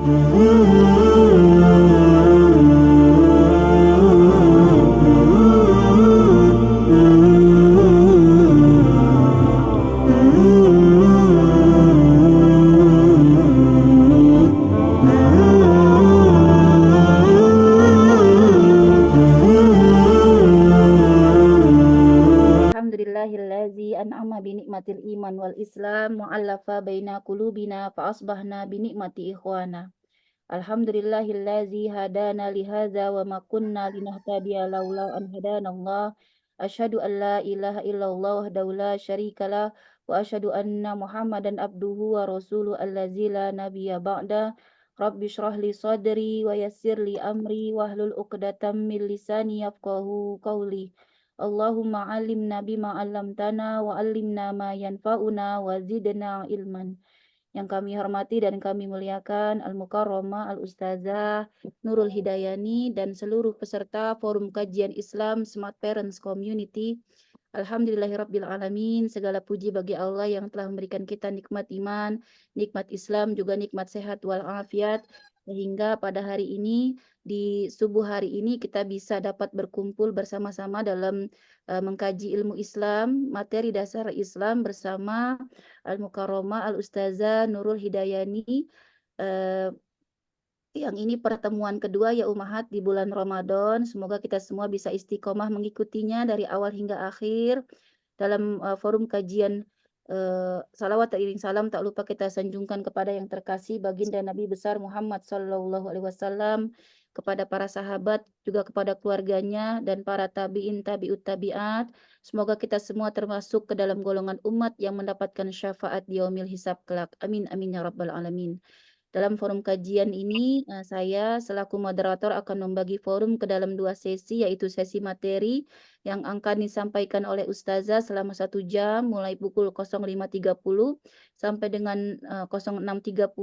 Alhamdulillahillazi an'ama bi ni'matil iman wal islam mu'allafa baina qulubina fa asbahna bi ni'mati ikhwana. Alhamdulillahillazi hadana li hadza wa ma kunna linahtadiya laula an hadanallah. Asyhadu an la ilaha illallah wahdahu la syarikalah wa asyhadu anna Muhammadan abduhu wa rasuluhu allazi la nabiyya ba'da. Rabbi shrah li sadri wa yassir li amri wahlul 'uqdatam min lisani yafqahu qawli. Allahumma alimna bima 'allamtana wa 'allimna ma yanfa'una wa zidna ilman. Yang kami hormati dan kami muliakan Al-Mukarramah Al-Ustazah Nurul Hidayani dan seluruh peserta Forum Kajian Islam Smart Parents Community. Alhamdulillahirabbil alamin, segala puji bagi Allah yang telah memberikan kita nikmat iman, nikmat Islam, juga nikmat sehat walafiat, sehingga pada hari ini, di subuh hari ini kita bisa dapat berkumpul bersama-sama dalam mengkaji ilmu Islam, materi dasar Islam bersama Al-Mukarramah Al-Ustazah Nurul Hidayani. Yang ini pertemuan kedua ya Ummahat di bulan Ramadan. Semoga kita semua bisa istiqomah mengikutinya dari awal hingga akhir. Dalam forum kajian salawat dan iring salam tak lupa kita sanjungkan kepada yang terkasih baginda Nabi besar Muhammad Sallallahu Alaihi Wasallam, kepada para sahabat, juga kepada keluarganya dan para tabi'in tabi'ut tabi'at. Semoga kita semua termasuk ke dalam golongan umat yang mendapatkan syafaat di yaumil hisab kelak. Amin amin ya rabbal alamin. Dalam forum kajian ini, saya selaku moderator akan membagi forum ke dalam dua sesi, yaitu sesi materi yang akan disampaikan oleh Ustazah selama 1 jam, mulai pukul 05.30 sampai dengan 06.30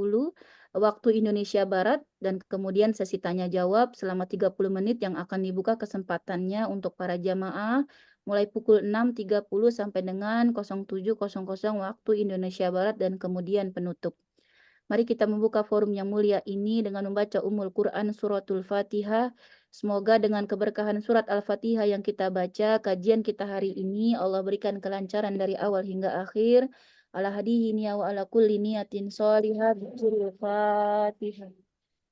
waktu Indonesia Barat, dan kemudian sesi tanya jawab selama 30 menit yang akan dibuka kesempatannya untuk para jamaah mulai pukul 6.30 sampai dengan 07.00 waktu Indonesia Barat, dan kemudian penutup. Mari kita membuka forum yang mulia ini dengan membaca Ummul Quran Suratul Fatihah. Semoga dengan keberkahan surat Al-Fatihah yang kita baca, kajian kita hari ini, Allah berikan kelancaran dari awal hingga akhir. Ala hadihi wa ala kulli niyatin sholihah. Fatihah.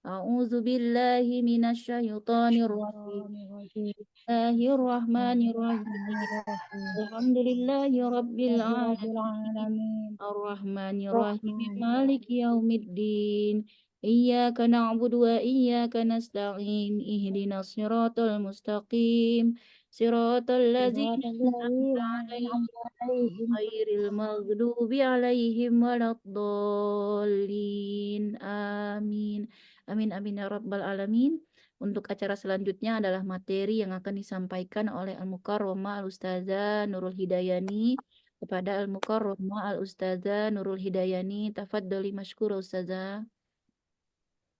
A'udzu billahi minasyaitonir rajim. Bismillahirrahmanirrahim. Alhamdulillahi rabbil alamin. Ar-Rahmanir-Rahim. Maliki yaumiddin. Iyyaka na'budu wa iyyaka nasta'in. Ihdinas siratal mustaqim. Siratal ladzina an'amta 'alaihim ghairil maghdubi 'alaihim waladdallin. Amin. Amin amin ya rabbal alamin. Untuk acara selanjutnya adalah materi yang akan disampaikan oleh Al-Mukarramah Al-Ustazah Nurul Hidayani. Kepada Al-Mukarramah Al-Ustazah Nurul Hidayani, tafadhali masykurah Ustazah.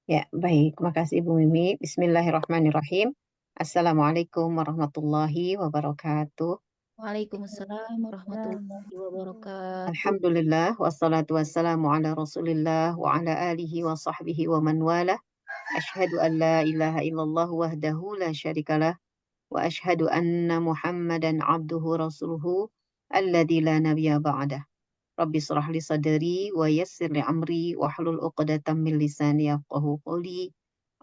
Ya, baik. Makasih Ibu Mimi. Bismillahirrahmanirrahim. Assalamualaikum warahmatullahi wabarakatuh. Waalaikumsalam warahmatullahi wabarakatuh. Alhamdulillah, wassalatu wassalamu ala rasulillah wa ala alihi wa sahbihi wa man wala. Ashhadu an la ilaha illallah wahdahu la syarikalah. Wa ashhadu anna Muhammadan abduhu rasuluhu alladzi la nabiyya ba'dah. Rabbi shrah li sadri wa yassir li amri wahlul 'uqdatam min lisani yafqahu qawli.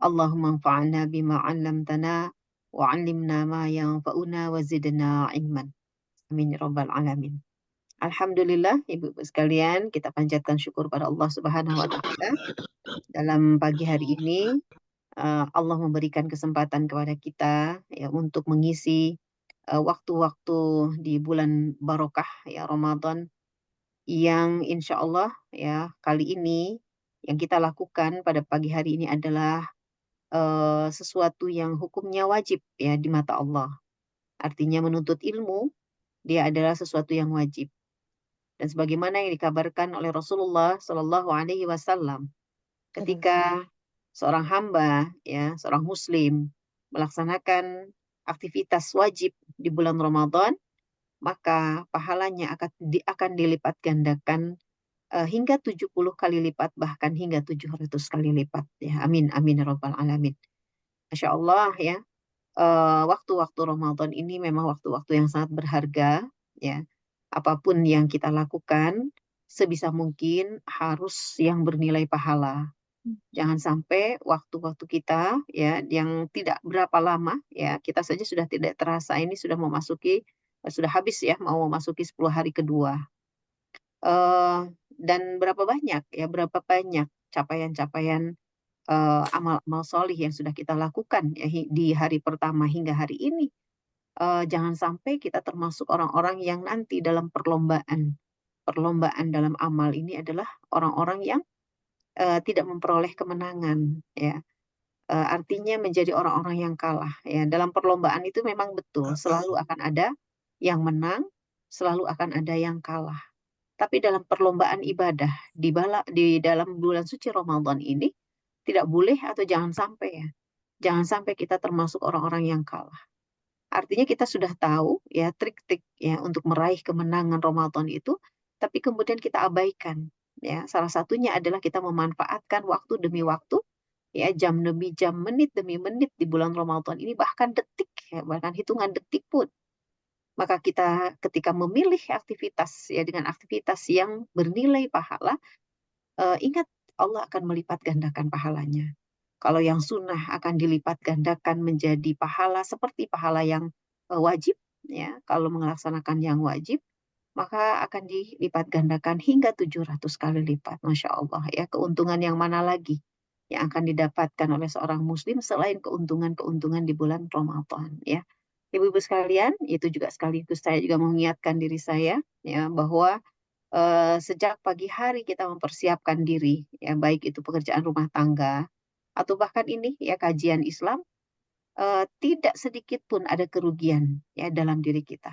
Allahumma anfa'na bima 'allamtana wa 'allimna ma yanfa'una wa zidna ilman. Amin ya rabbal alamin. Alhamdulillah Ibu-ibu sekalian, kita panjatkan syukur pada Allah Subhanahu wa taala. Dalam pagi hari ini Allah memberikan kesempatan kepada kita ya untuk mengisi waktu-waktu di bulan barokah ya Ramadan, yang insya Allah ya kali ini yang kita lakukan pada pagi hari ini adalah sesuatu yang hukumnya wajib ya di mata Allah. Artinya menuntut ilmu dia adalah sesuatu yang wajib. Dan sebagaimana yang dikabarkan oleh Rasulullah Shallallahu Alaihi Wasallam, ketika seorang hamba ya seorang Muslim melaksanakan aktivitas wajib di bulan Ramadan, maka pahalanya akan dilipat gandakan hingga 70 kali lipat, bahkan hingga 700 kali lipat ya. Amin amin ya rabbal alamin. Masya Allah ya. Waktu-waktu Ramadan ini memang waktu-waktu yang sangat berharga ya. Apapun yang kita lakukan sebisa mungkin harus yang bernilai pahala. Jangan sampai waktu-waktu kita ya yang tidak berapa lama ya, kita saja sudah tidak terasa ini sudah memasuki sudah habis ya, mau memasuki 10 hari kedua. Dan berapa banyak capaian-capaian amal-amal solih yang sudah kita lakukan ya, di hari pertama hingga hari ini. Jangan sampai kita termasuk orang-orang yang nanti dalam perlombaan. Perlombaan dalam amal ini adalah orang-orang yang tidak memperoleh kemenangan ya. Artinya menjadi orang-orang yang kalah ya. Dalam perlombaan itu memang betul selalu akan ada yang menang, selalu akan ada yang kalah. Tapi dalam perlombaan ibadah di dalam bulan suci Ramadan ini tidak boleh atau jangan sampai ya. Jangan sampai kita termasuk orang-orang yang kalah. Artinya kita sudah tahu ya trik-trik ya untuk meraih kemenangan Ramadan itu, tapi kemudian kita abaikan. Ya, salah satunya adalah kita memanfaatkan waktu demi waktu, ya jam demi jam, menit demi menit di bulan Ramadan ini, bahkan detik ya, bahkan hitungan detik pun. Maka kita ketika memilih aktivitas ya dengan aktivitas yang bernilai pahala, ingat Allah akan melipat gandakan pahalanya. Kalau yang sunnah akan dilipat gandakan menjadi pahala seperti pahala yang wajib, ya. Kalau melaksanakan yang wajib, maka akan dilipat gandakan hingga 700 kali lipat. Masya Allah ya, keuntungan yang mana lagi yang akan didapatkan oleh seorang muslim selain keuntungan-keuntungan di bulan Ramadan ya. Ibu-ibu sekalian, itu juga sekaligus saya juga mengingatkan diri saya ya bahwa sejak pagi hari kita mempersiapkan diri, ya baik itu pekerjaan rumah tangga atau bahkan ini ya kajian Islam, tidak sedikit pun ada kerugian ya dalam diri kita.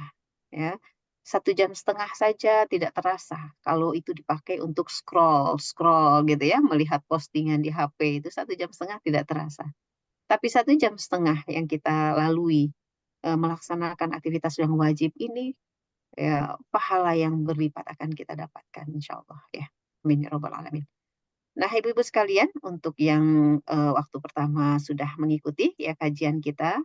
Ya, 1,5 jam saja tidak terasa kalau itu dipakai untuk scroll scroll gitu ya, melihat postingan di HP itu 1,5 jam tidak terasa. Tapi 1,5 jam yang kita lalui melaksanakan aktivitas yang wajib ini ya pahala yang berlipat akan kita dapatkan insya Allah ya. Amin ya robbal alamin. Nah ibu-ibu sekalian untuk yang waktu pertama sudah mengikuti ya kajian kita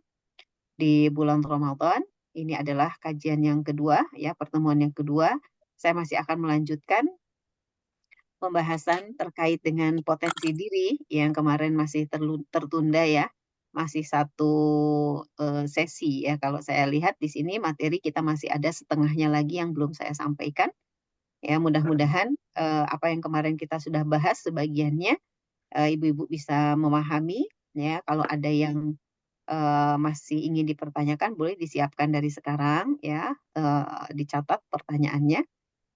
di bulan Ramadan, ini adalah kajian yang kedua ya, pertemuan yang kedua. Saya masih akan melanjutkan pembahasan terkait dengan potensi diri yang kemarin masih tertunda ya, masih satu sesi ya. Kalau saya lihat di sini materi kita masih ada setengahnya lagi yang belum saya sampaikan. Ya, mudah-mudahan apa yang kemarin kita sudah bahas sebagiannya ibu-ibu bisa memahami ya. Kalau ada yang masih ingin dipertanyakan boleh disiapkan dari sekarang ya, dicatat pertanyaannya.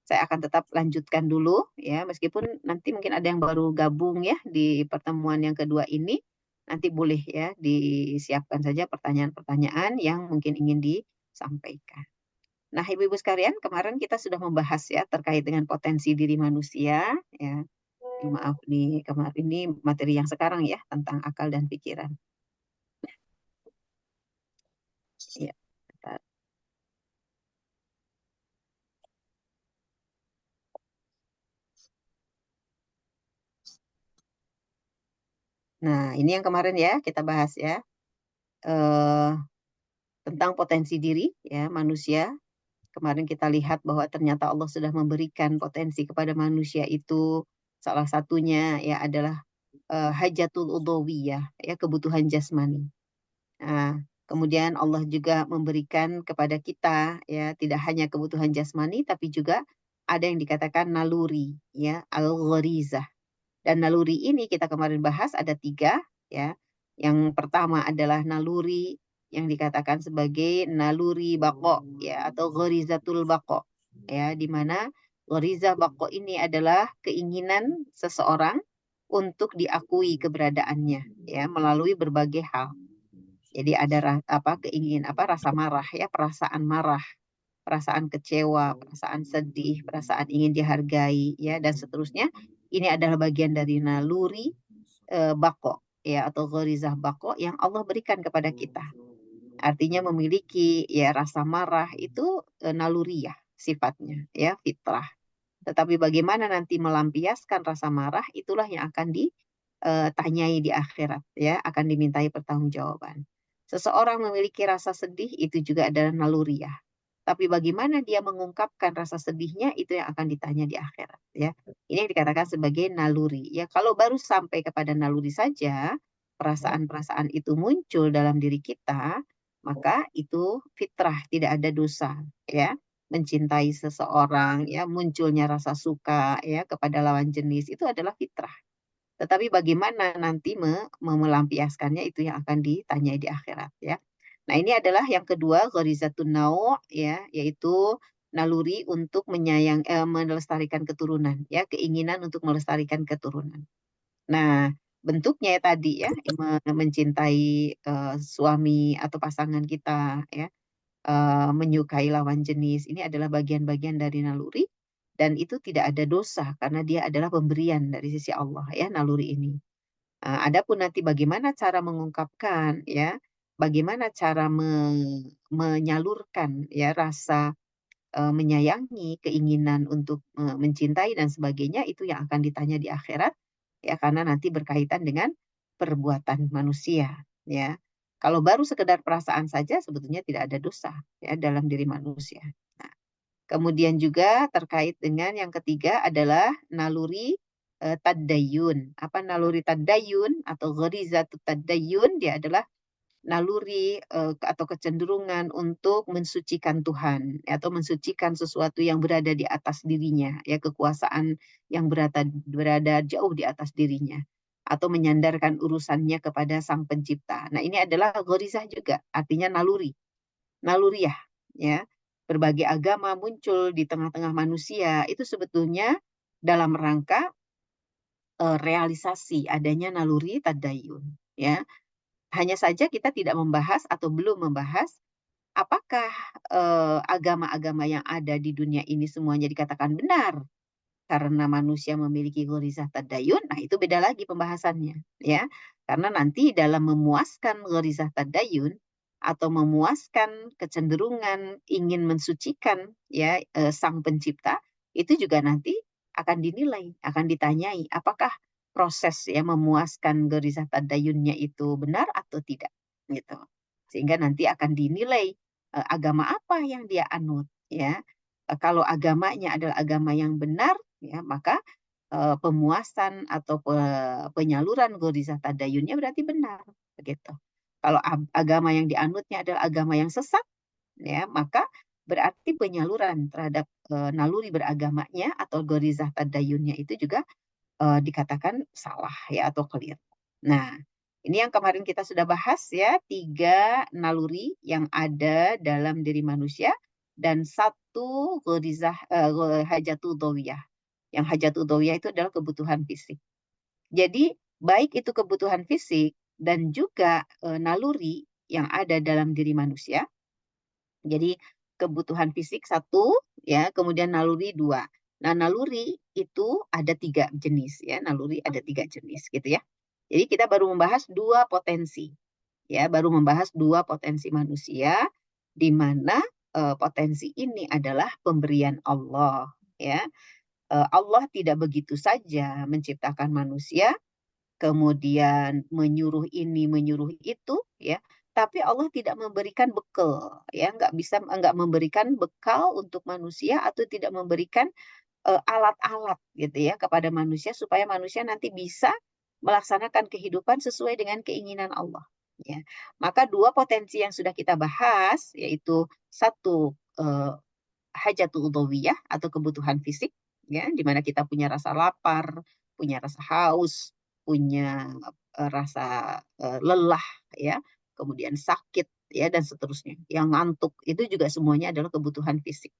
Saya akan tetap lanjutkan dulu ya, meskipun nanti mungkin ada yang baru gabung ya di pertemuan yang kedua ini, nanti boleh ya disiapkan saja pertanyaan-pertanyaan yang mungkin ingin disampaikan. Nah, ibu-ibu sekalian, kemarin kita sudah membahas ya terkait dengan potensi diri manusia ya. Maaf nih, kemarin ini materi yang sekarang ya tentang akal dan pikiran. Ya. Nah, ini yang kemarin ya kita bahas ya. Eh, tentang potensi diri ya manusia. Kemarin kita lihat bahwa ternyata Allah sudah memberikan potensi kepada manusia itu salah satunya ya adalah hajatul udhawiyah ya kebutuhan jasmani. Nah, kemudian Allah juga memberikan kepada kita ya tidak hanya kebutuhan jasmani tapi juga ada yang dikatakan naluri ya al-gharizah. Dan naluri ini kita kemarin bahas ada 3 ya. Yang pertama adalah naluri yang dikatakan sebagai naluri bako ya atau gharizatul bako ya di mana ghariza bako ini adalah keinginan seseorang untuk diakui keberadaannya ya melalui berbagai hal. Jadi ada rasa marah ya, perasaan marah, perasaan kecewa, perasaan sedih, perasaan ingin dihargai ya dan seterusnya. Ini adalah bagian dari naluri bako ya atau gharizah bako yang Allah berikan kepada kita. Artinya memiliki ya rasa marah itu naluriyah sifatnya ya fitrah. Tetapi bagaimana nanti melampiaskan rasa marah, itulah yang akan ditanyai di akhirat, ya, akan dimintai pertanggungjawaban. Seseorang memiliki rasa sedih itu juga adalah naluriah. Tapi bagaimana dia mengungkapkan rasa sedihnya itu yang akan ditanya di akhirat, ya. Ini yang dikatakan sebagai naluri. Ya, kalau baru sampai kepada naluri saja, perasaan-perasaan itu muncul dalam diri kita, maka itu fitrah, tidak ada dosa, ya. Mencintai seseorang, ya, munculnya rasa suka, ya, kepada lawan jenis itu adalah fitrah. Tetapi bagaimana nanti melampiaskannya itu yang akan ditanyai di akhirat, ya. Nah, ini adalah yang kedua, gharizatun nau', ya, yaitu naluri untuk melestarikan keturunan, ya, keinginan untuk melestarikan keturunan. Nah, bentuknya ya tadi, ya, mencintai suami atau pasangan kita, ya, menyukai lawan jenis, ini adalah bagian-bagian dari naluri dan itu tidak ada dosa karena dia adalah pemberian dari sisi Allah, ya, naluri ini. Adapun nanti bagaimana cara mengungkapkan, ya, bagaimana cara menyalurkan, ya, rasa menyayangi, keinginan untuk mencintai dan sebagainya itu yang akan ditanya di akhirat, ya, karena nanti berkaitan dengan perbuatan manusia, ya. Kalau baru sekedar perasaan saja sebetulnya tidak ada dosa, ya, dalam diri manusia. Nah, kemudian juga terkait dengan yang ketiga adalah naluri tadayyun. Apa naluri tadayyun atau gharizatut tadayyun? Dia adalah naluri atau kecenderungan untuk mensucikan Tuhan, atau mensucikan sesuatu yang berada di atas dirinya, ya, kekuasaan yang berada jauh di atas dirinya, atau menyandarkan urusannya kepada Sang Pencipta. Nah, ini adalah ghorizah juga, artinya naluri, naluriah, ya. Berbagai agama muncul di tengah-tengah manusia itu sebetulnya dalam rangka realisasi adanya naluri tadayun, ya. Hanya saja kita tidak membahas atau belum membahas apakah agama-agama yang ada di dunia ini semuanya dikatakan benar karena manusia memiliki ghorizah tadayun. Nah, itu beda lagi pembahasannya, ya. Karena nanti dalam memuaskan ghorizah tadayun atau memuaskan kecenderungan ingin mensucikan, ya, Sang Pencipta, itu juga nanti akan dinilai, akan ditanyai apakah proses, ya, memuaskan ghorizah tadayunnya itu benar atau tidak, gitu. Sehingga nanti akan dinilai agama apa yang dia anut, ya. Kalau agamanya adalah agama yang benar, ya, maka pemuasan atau penyaluran ghorizah tadayunnya berarti benar, begitu. Kalau agama yang dianutnya adalah agama yang sesat, ya, maka berarti penyaluran terhadap naluri beragamanya atau ghorizah tadayunnya itu juga dikatakan salah, ya, atau keliru. Nah, ini yang kemarin kita sudah bahas, ya, 3 naluri yang ada dalam diri manusia dan 1 ghorizah hajatul dhawiyah. Yang hajatul dhawiyah itu adalah kebutuhan fisik. Jadi baik itu kebutuhan fisik dan juga naluri yang ada dalam diri manusia. Jadi kebutuhan fisik 1, ya, kemudian naluri 2. Nah, naluri itu ada 3 jenis, ya, naluri ada 3 jenis, gitu ya. Jadi kita baru membahas 2 potensi, ya, baru membahas 2 potensi manusia, di mana potensi ini adalah pemberian Allah, ya. Allah tidak begitu saja menciptakan manusia, kemudian menyuruh ini, menyuruh itu, ya. Tapi Allah tidak memberikan bekal, ya, nggak memberikan bekal untuk manusia atau tidak memberikan alat-alat gitu ya kepada manusia supaya manusia nanti bisa melaksanakan kehidupan sesuai dengan keinginan Allah. Ya. Maka 2 potensi yang sudah kita bahas yaitu 1 hajatul udhawiyah atau kebutuhan fisik, ya, di mana kita punya rasa lapar, punya rasa haus, punya rasa lelah, ya, kemudian sakit, ya, dan seterusnya. Yang ngantuk itu juga semuanya adalah kebutuhan fisik,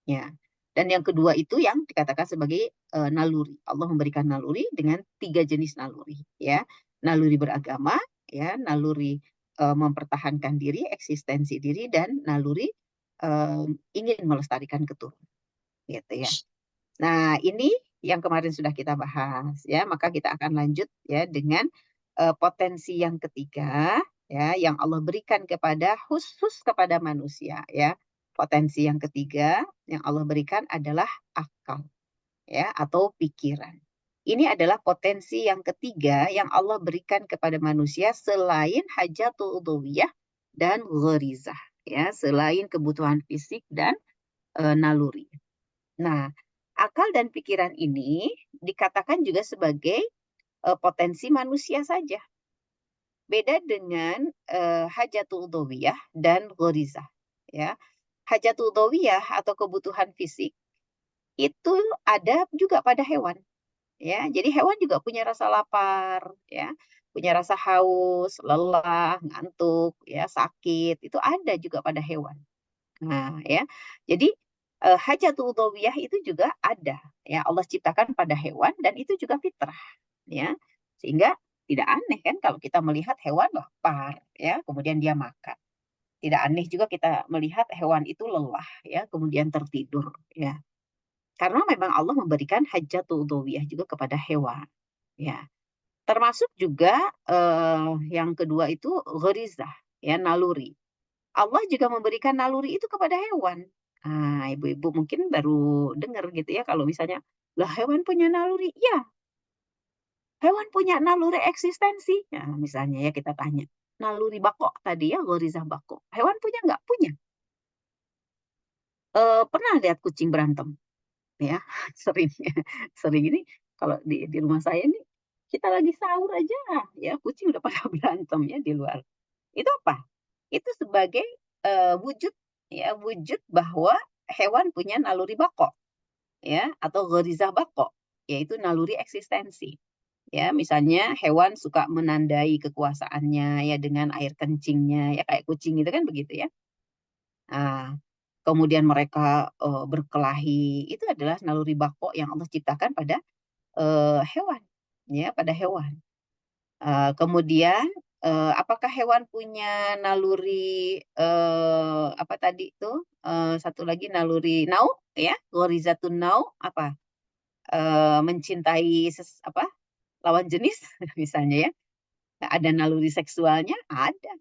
ya. Dan yang kedua itu yang dikatakan sebagai naluri. Allah memberikan naluri dengan 3 jenis naluri, ya. Naluri beragama, ya, naluri mempertahankan diri, eksistensi diri, dan naluri ingin melestarikan keturunan, gitu ya. Nah, ini yang kemarin sudah kita bahas, ya. Maka kita akan lanjut, ya, dengan potensi yang ketiga, ya, yang Allah berikan khusus kepada manusia, ya. Potensi yang ketiga yang Allah berikan adalah akal. ya, atau pikiran. Ini adalah potensi yang ketiga yang Allah berikan kepada manusia selain hajatul udhawiyah dan gharizah, ya, selain kebutuhan fisik dan naluri. Nah, akal dan pikiran ini dikatakan juga sebagai potensi manusia saja. Beda dengan hajatul udhawiyah dan gharizah, ya. Hajatul udhawiyah atau kebutuhan fisik itu ada juga pada hewan, ya. Jadi hewan juga punya rasa lapar, ya, punya rasa haus, lelah, ngantuk, ya, sakit, itu ada juga pada hewan. Nah, ya. Jadi hajatul udhawiyah itu juga ada, ya, Allah ciptakan pada hewan dan itu juga fitrah, ya. Sehingga tidak aneh kan kalau kita melihat hewan lapar, ya, kemudian dia makan. Tidak aneh juga kita melihat hewan itu lelah, ya, kemudian tertidur, ya. Karena memang Allah memberikan hajatul udhawiyah juga kepada hewan, ya. Termasuk juga yang kedua itu gharizah, ya, naluri. Allah juga memberikan naluri itu kepada hewan. Nah, ibu-ibu mungkin baru dengar gitu ya kalau misalnya, "Lah hewan punya naluri?" Ya, hewan punya naluri eksistensi. Nah, misalnya ya kita tanya, naluri bako tadi ya, gharizah bako. Hewan punya nggak? Punya. Pernah lihat kucing berantem? Ya, sering sering ini kalau di rumah saya nih, kita lagi sahur aja ya kucing udah pada berantem ya di luar. Itu apa? Itu sebagai, wujud ya, wujud bahwa hewan punya naluri bako ya, atau gharizah bako, yaitu naluri eksistensi. Ya, misalnya hewan suka menandai kekuasaannya ya dengan air kencingnya ya, kayak kucing itu kan begitu ya. Nah, kemudian mereka, berkelahi, itu adalah naluri bako yang Allah ciptakan pada, hewan, ya, pada hewan. Kemudian, apakah hewan punya naluri, apa tadi itu, satu lagi naluri nau, ya, ghorizatun nau, apa, mencintai apa, lawan jenis misalnya ya, ada naluri seksualnya? Ada.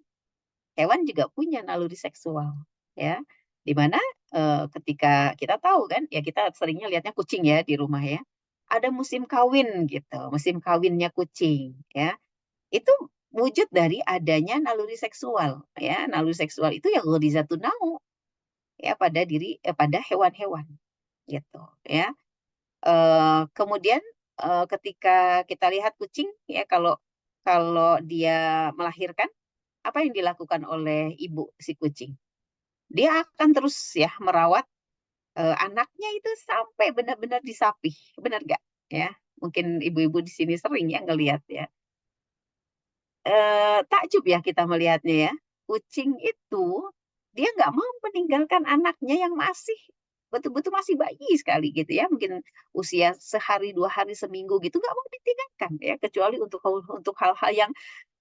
Hewan juga punya naluri seksual, ya. Di mana, ketika kita tahu kan, ya kita seringnya lihatnya kucing ya di rumah ya, ada musim kawin gitu, musim kawinnya kucing, ya. Itu wujud dari adanya naluri seksual, ya. Naluri seksual itu ya ghorizatun nau, ya pada hewan-hewan, gitu, ya. Kemudian, ketika kita lihat kucing ya kalau kalau dia melahirkan, apa yang dilakukan oleh ibu si kucing? Dia akan terus ya merawat, anaknya itu sampai benar-benar disapih, benar nggak? Ya, mungkin ibu-ibu di sini sering ya ngelihat ya. Takjub ya kita melihatnya ya. Kucing itu, dia nggak mau meninggalkan anaknya yang masih betul-betul masih bayi sekali gitu ya, mungkin usia sehari, 2 hari, seminggu gitu, nggak mau ditinggalkan ya, kecuali untuk hal-hal yang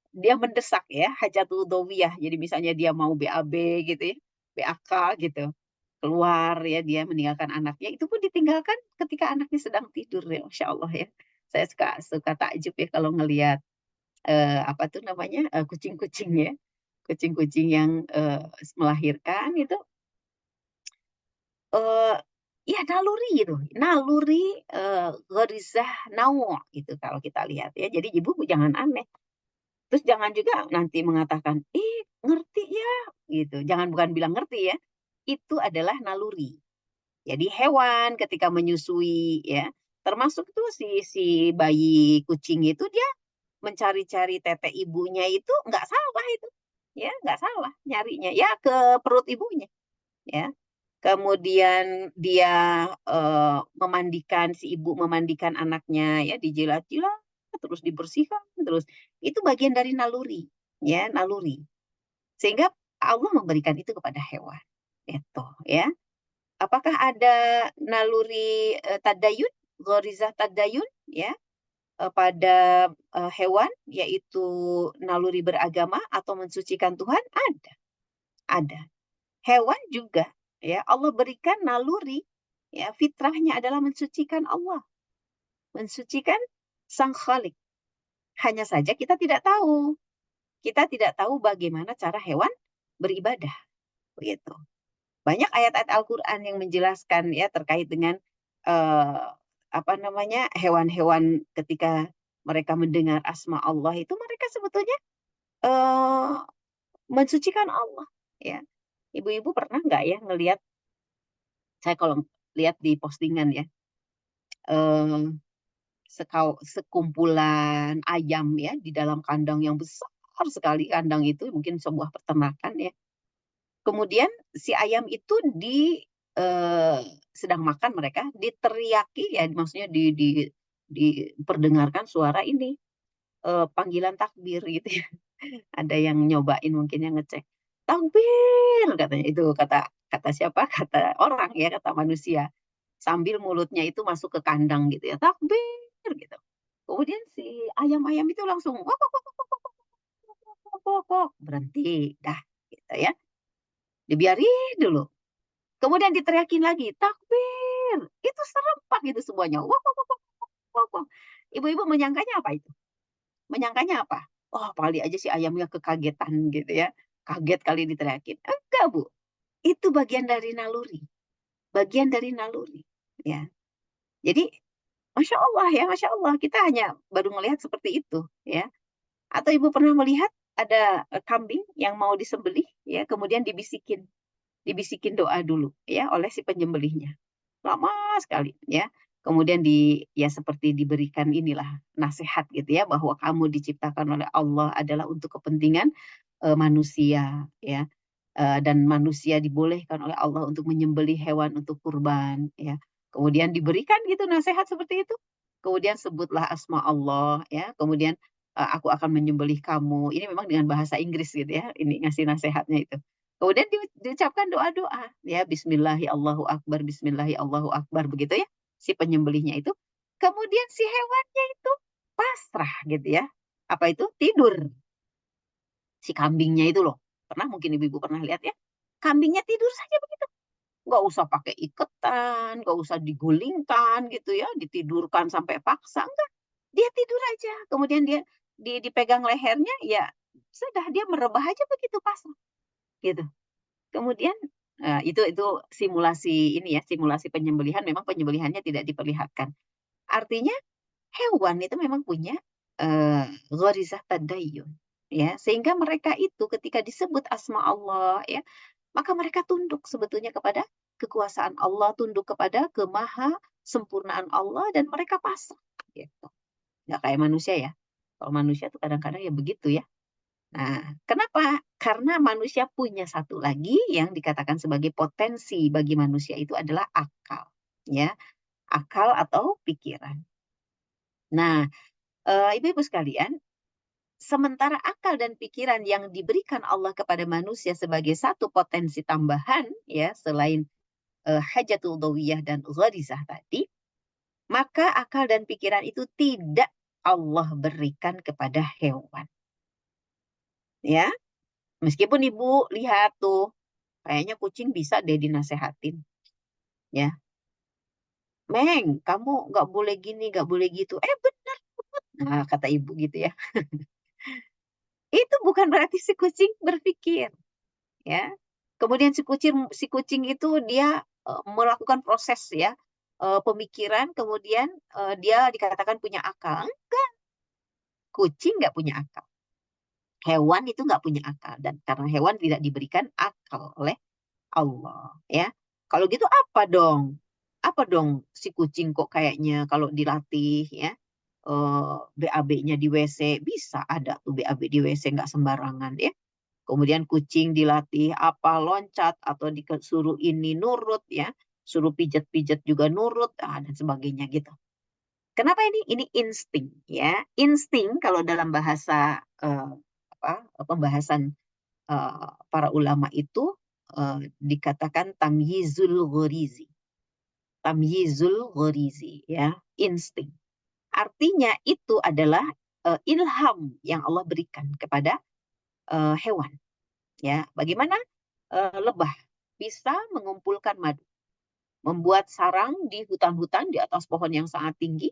dia mendesak ya, hajatul udhawiyah. Jadi misalnya dia mau BAB gitu ya, BAK gitu, keluar ya, dia meninggalkan anaknya, itu pun ditinggalkan ketika anaknya sedang tidur ya, masya Allah ya. Saya suka suka takjub ya kalau ngelihat apa tuh namanya, kucing-kucing ya, kucing-kucing yang, melahirkan itu, eee, ya naluri gitu, naluri, gharizah nawu' gitu kalau kita lihat ya. Jadi ibu jangan aneh, terus jangan juga nanti mengatakan, "Ih, ngerti ya," gitu, jangan bukan bilang ngerti ya, itu adalah naluri. Jadi hewan ketika menyusui ya, termasuk tuh si bayi kucing itu dia mencari-cari tete ibunya itu nggak salah itu, ya nggak salah nyarinya, ya ke perut ibunya, ya. Kemudian dia, memandikan si ibu memandikan anaknya ya, dijilat-jilat, terus dibersihkan, terus itu bagian dari naluri, ya, naluri. Sehingga Allah memberikan itu kepada hewan, itu, ya. Apakah ada naluri, tadayun, ghorizah tadayun, ya? Pada, hewan, yaitu naluri beragama atau mensucikan Tuhan, ada. Hewan juga, ya, Allah berikan naluri, ya, fitrahnya adalah mensucikan Allah, mensucikan Sang Khalik. Hanya saja kita tidak tahu bagaimana cara hewan beribadah, begitu. Banyak ayat-ayat Al-Qur'an yang menjelaskan ya terkait dengan, eee apa namanya, hewan-hewan ketika mereka mendengar asma Allah itu mereka sebetulnya eh, mensucikan Allah. Ya, ibu-ibu pernah nggak ya ngelihat, saya kalau lihat di postingan ya, eh, sekumpulan ayam ya di dalam kandang yang besar sekali, kandang itu mungkin sebuah peternakan ya. Kemudian si ayam itu eh, sedang makan, mereka diteriaki ya, maksudnya diperdengarkan suara ini, panggilan takbir gitu ya. Ada yang nyobain, mungkin yang ngecek. Takbir katanya, itu kata kata siapa? Kata orang ya, kata manusia. Sambil mulutnya itu masuk ke kandang gitu ya. Takbir gitu. Kemudian si ayam-ayam itu langsung wok, wok, wok, wok, wok, wok, wok, wok. Berhenti dah gitu ya. Dibiarin dulu. Kemudian diteriakin lagi, takbir. Itu serempak itu semuanya. Wok, wok, wok, wok, wok, wok. Ibu-ibu menyangkanya apa itu? Menyangkanya apa? Oh, kali aja si ayamnya kekagetan gitu ya. Kaget kali diteriakin. Enggak, Bu. Itu bagian dari naluri. Bagian dari naluri. Ya. Jadi, Masya Allah ya, Masya Allah. Kita hanya baru melihat seperti itu. Ya. Atau Ibu pernah melihat ada kambing yang mau disembelih, ya, kemudian dibisikin doa dulu ya oleh si penyembelihnya. Lama sekali ya. Kemudian ya seperti diberikan inilah nasihat gitu ya, bahwa kamu diciptakan oleh Allah adalah untuk kepentingan manusia ya. Dan manusia dibolehkan oleh Allah untuk menyembelih hewan untuk kurban ya. Kemudian diberikan gitu nasihat seperti itu. Kemudian sebutlah asma Allah ya. Kemudian aku akan menyembelih kamu. Ini memang dengan bahasa Inggris gitu ya. Ini ngasih nasihatnya itu. Kemudian diucapkan doa-doa ya, Bismillahi Allahu Akbar, Bismillahi Allahu Akbar begitu ya, si penyembelihnya itu. Kemudian si hewannya itu pasrah gitu ya. Apa itu? Tidur. Si kambingnya itu loh. Pernah, mungkin ibu-ibu pernah lihat ya. Kambingnya tidur saja begitu. Nggak usah pakai iketan, nggak usah digulingkan gitu ya, ditidurkan sampai paksa. Enggak. Dia tidur aja. Kemudian dia dipegang lehernya, ya sudah, dia merebah aja begitu pasrah gitu. Kemudian itu simulasi ini ya, simulasi penyembelihan, memang penyembelihannya tidak diperlihatkan. Artinya hewan itu memang punya gharizah tadayyun ya, sehingga mereka itu ketika disebut asma Allah ya, maka mereka tunduk sebetulnya kepada kekuasaan Allah, tunduk kepada kemaha sempurnaan Allah, dan mereka pasrah gitu. Nggak kayak manusia ya. Kalau manusia tuh kadang-kadang ya begitu ya. Nah, kenapa? Karena manusia punya satu lagi yang dikatakan sebagai potensi bagi manusia, itu adalah akal, ya, akal atau pikiran. Nah, ibu-ibu sekalian, sementara akal dan pikiran yang diberikan Allah kepada manusia sebagai satu potensi tambahan, ya, selain hajatul dawiyah dan gharizah tadi, maka akal dan pikiran itu tidak Allah berikan kepada hewan, ya. Meskipun ibu lihat tuh, kayaknya kucing bisa deh dinasehatin. Ya, Meng, kamu nggak boleh gini, nggak boleh gitu. Benar. Nah, kata ibu gitu ya. Itu bukan berarti si kucing berpikir. Ya. Kemudian si kucing itu dia melakukan proses ya, pemikiran, kemudian dia dikatakan punya akal. Enggak, kucing nggak punya akal. Hewan itu nggak punya akal, dan karena hewan tidak diberikan akal oleh Allah ya. Kalau gitu apa dong? Apa dong si kucing kok kayaknya kalau dilatih ya, BAB-nya di WC bisa ada tuh, BAB di WC nggak sembarangan ya. Kemudian kucing dilatih apa, loncat atau disuruh ini nurut ya, suruh pijat-pijat juga nurut, dan sebagainya gitu. Kenapa ini? Ini insting ya. Insting kalau dalam bahasa pembahasan para ulama itu dikatakan tamyizul ghorizi. Tamyizul ghorizi ya, insting. Artinya itu adalah ilham yang Allah berikan kepada hewan ya. Bagaimana lebah bisa mengumpulkan madu, membuat sarang di hutan-hutan di atas pohon yang sangat tinggi,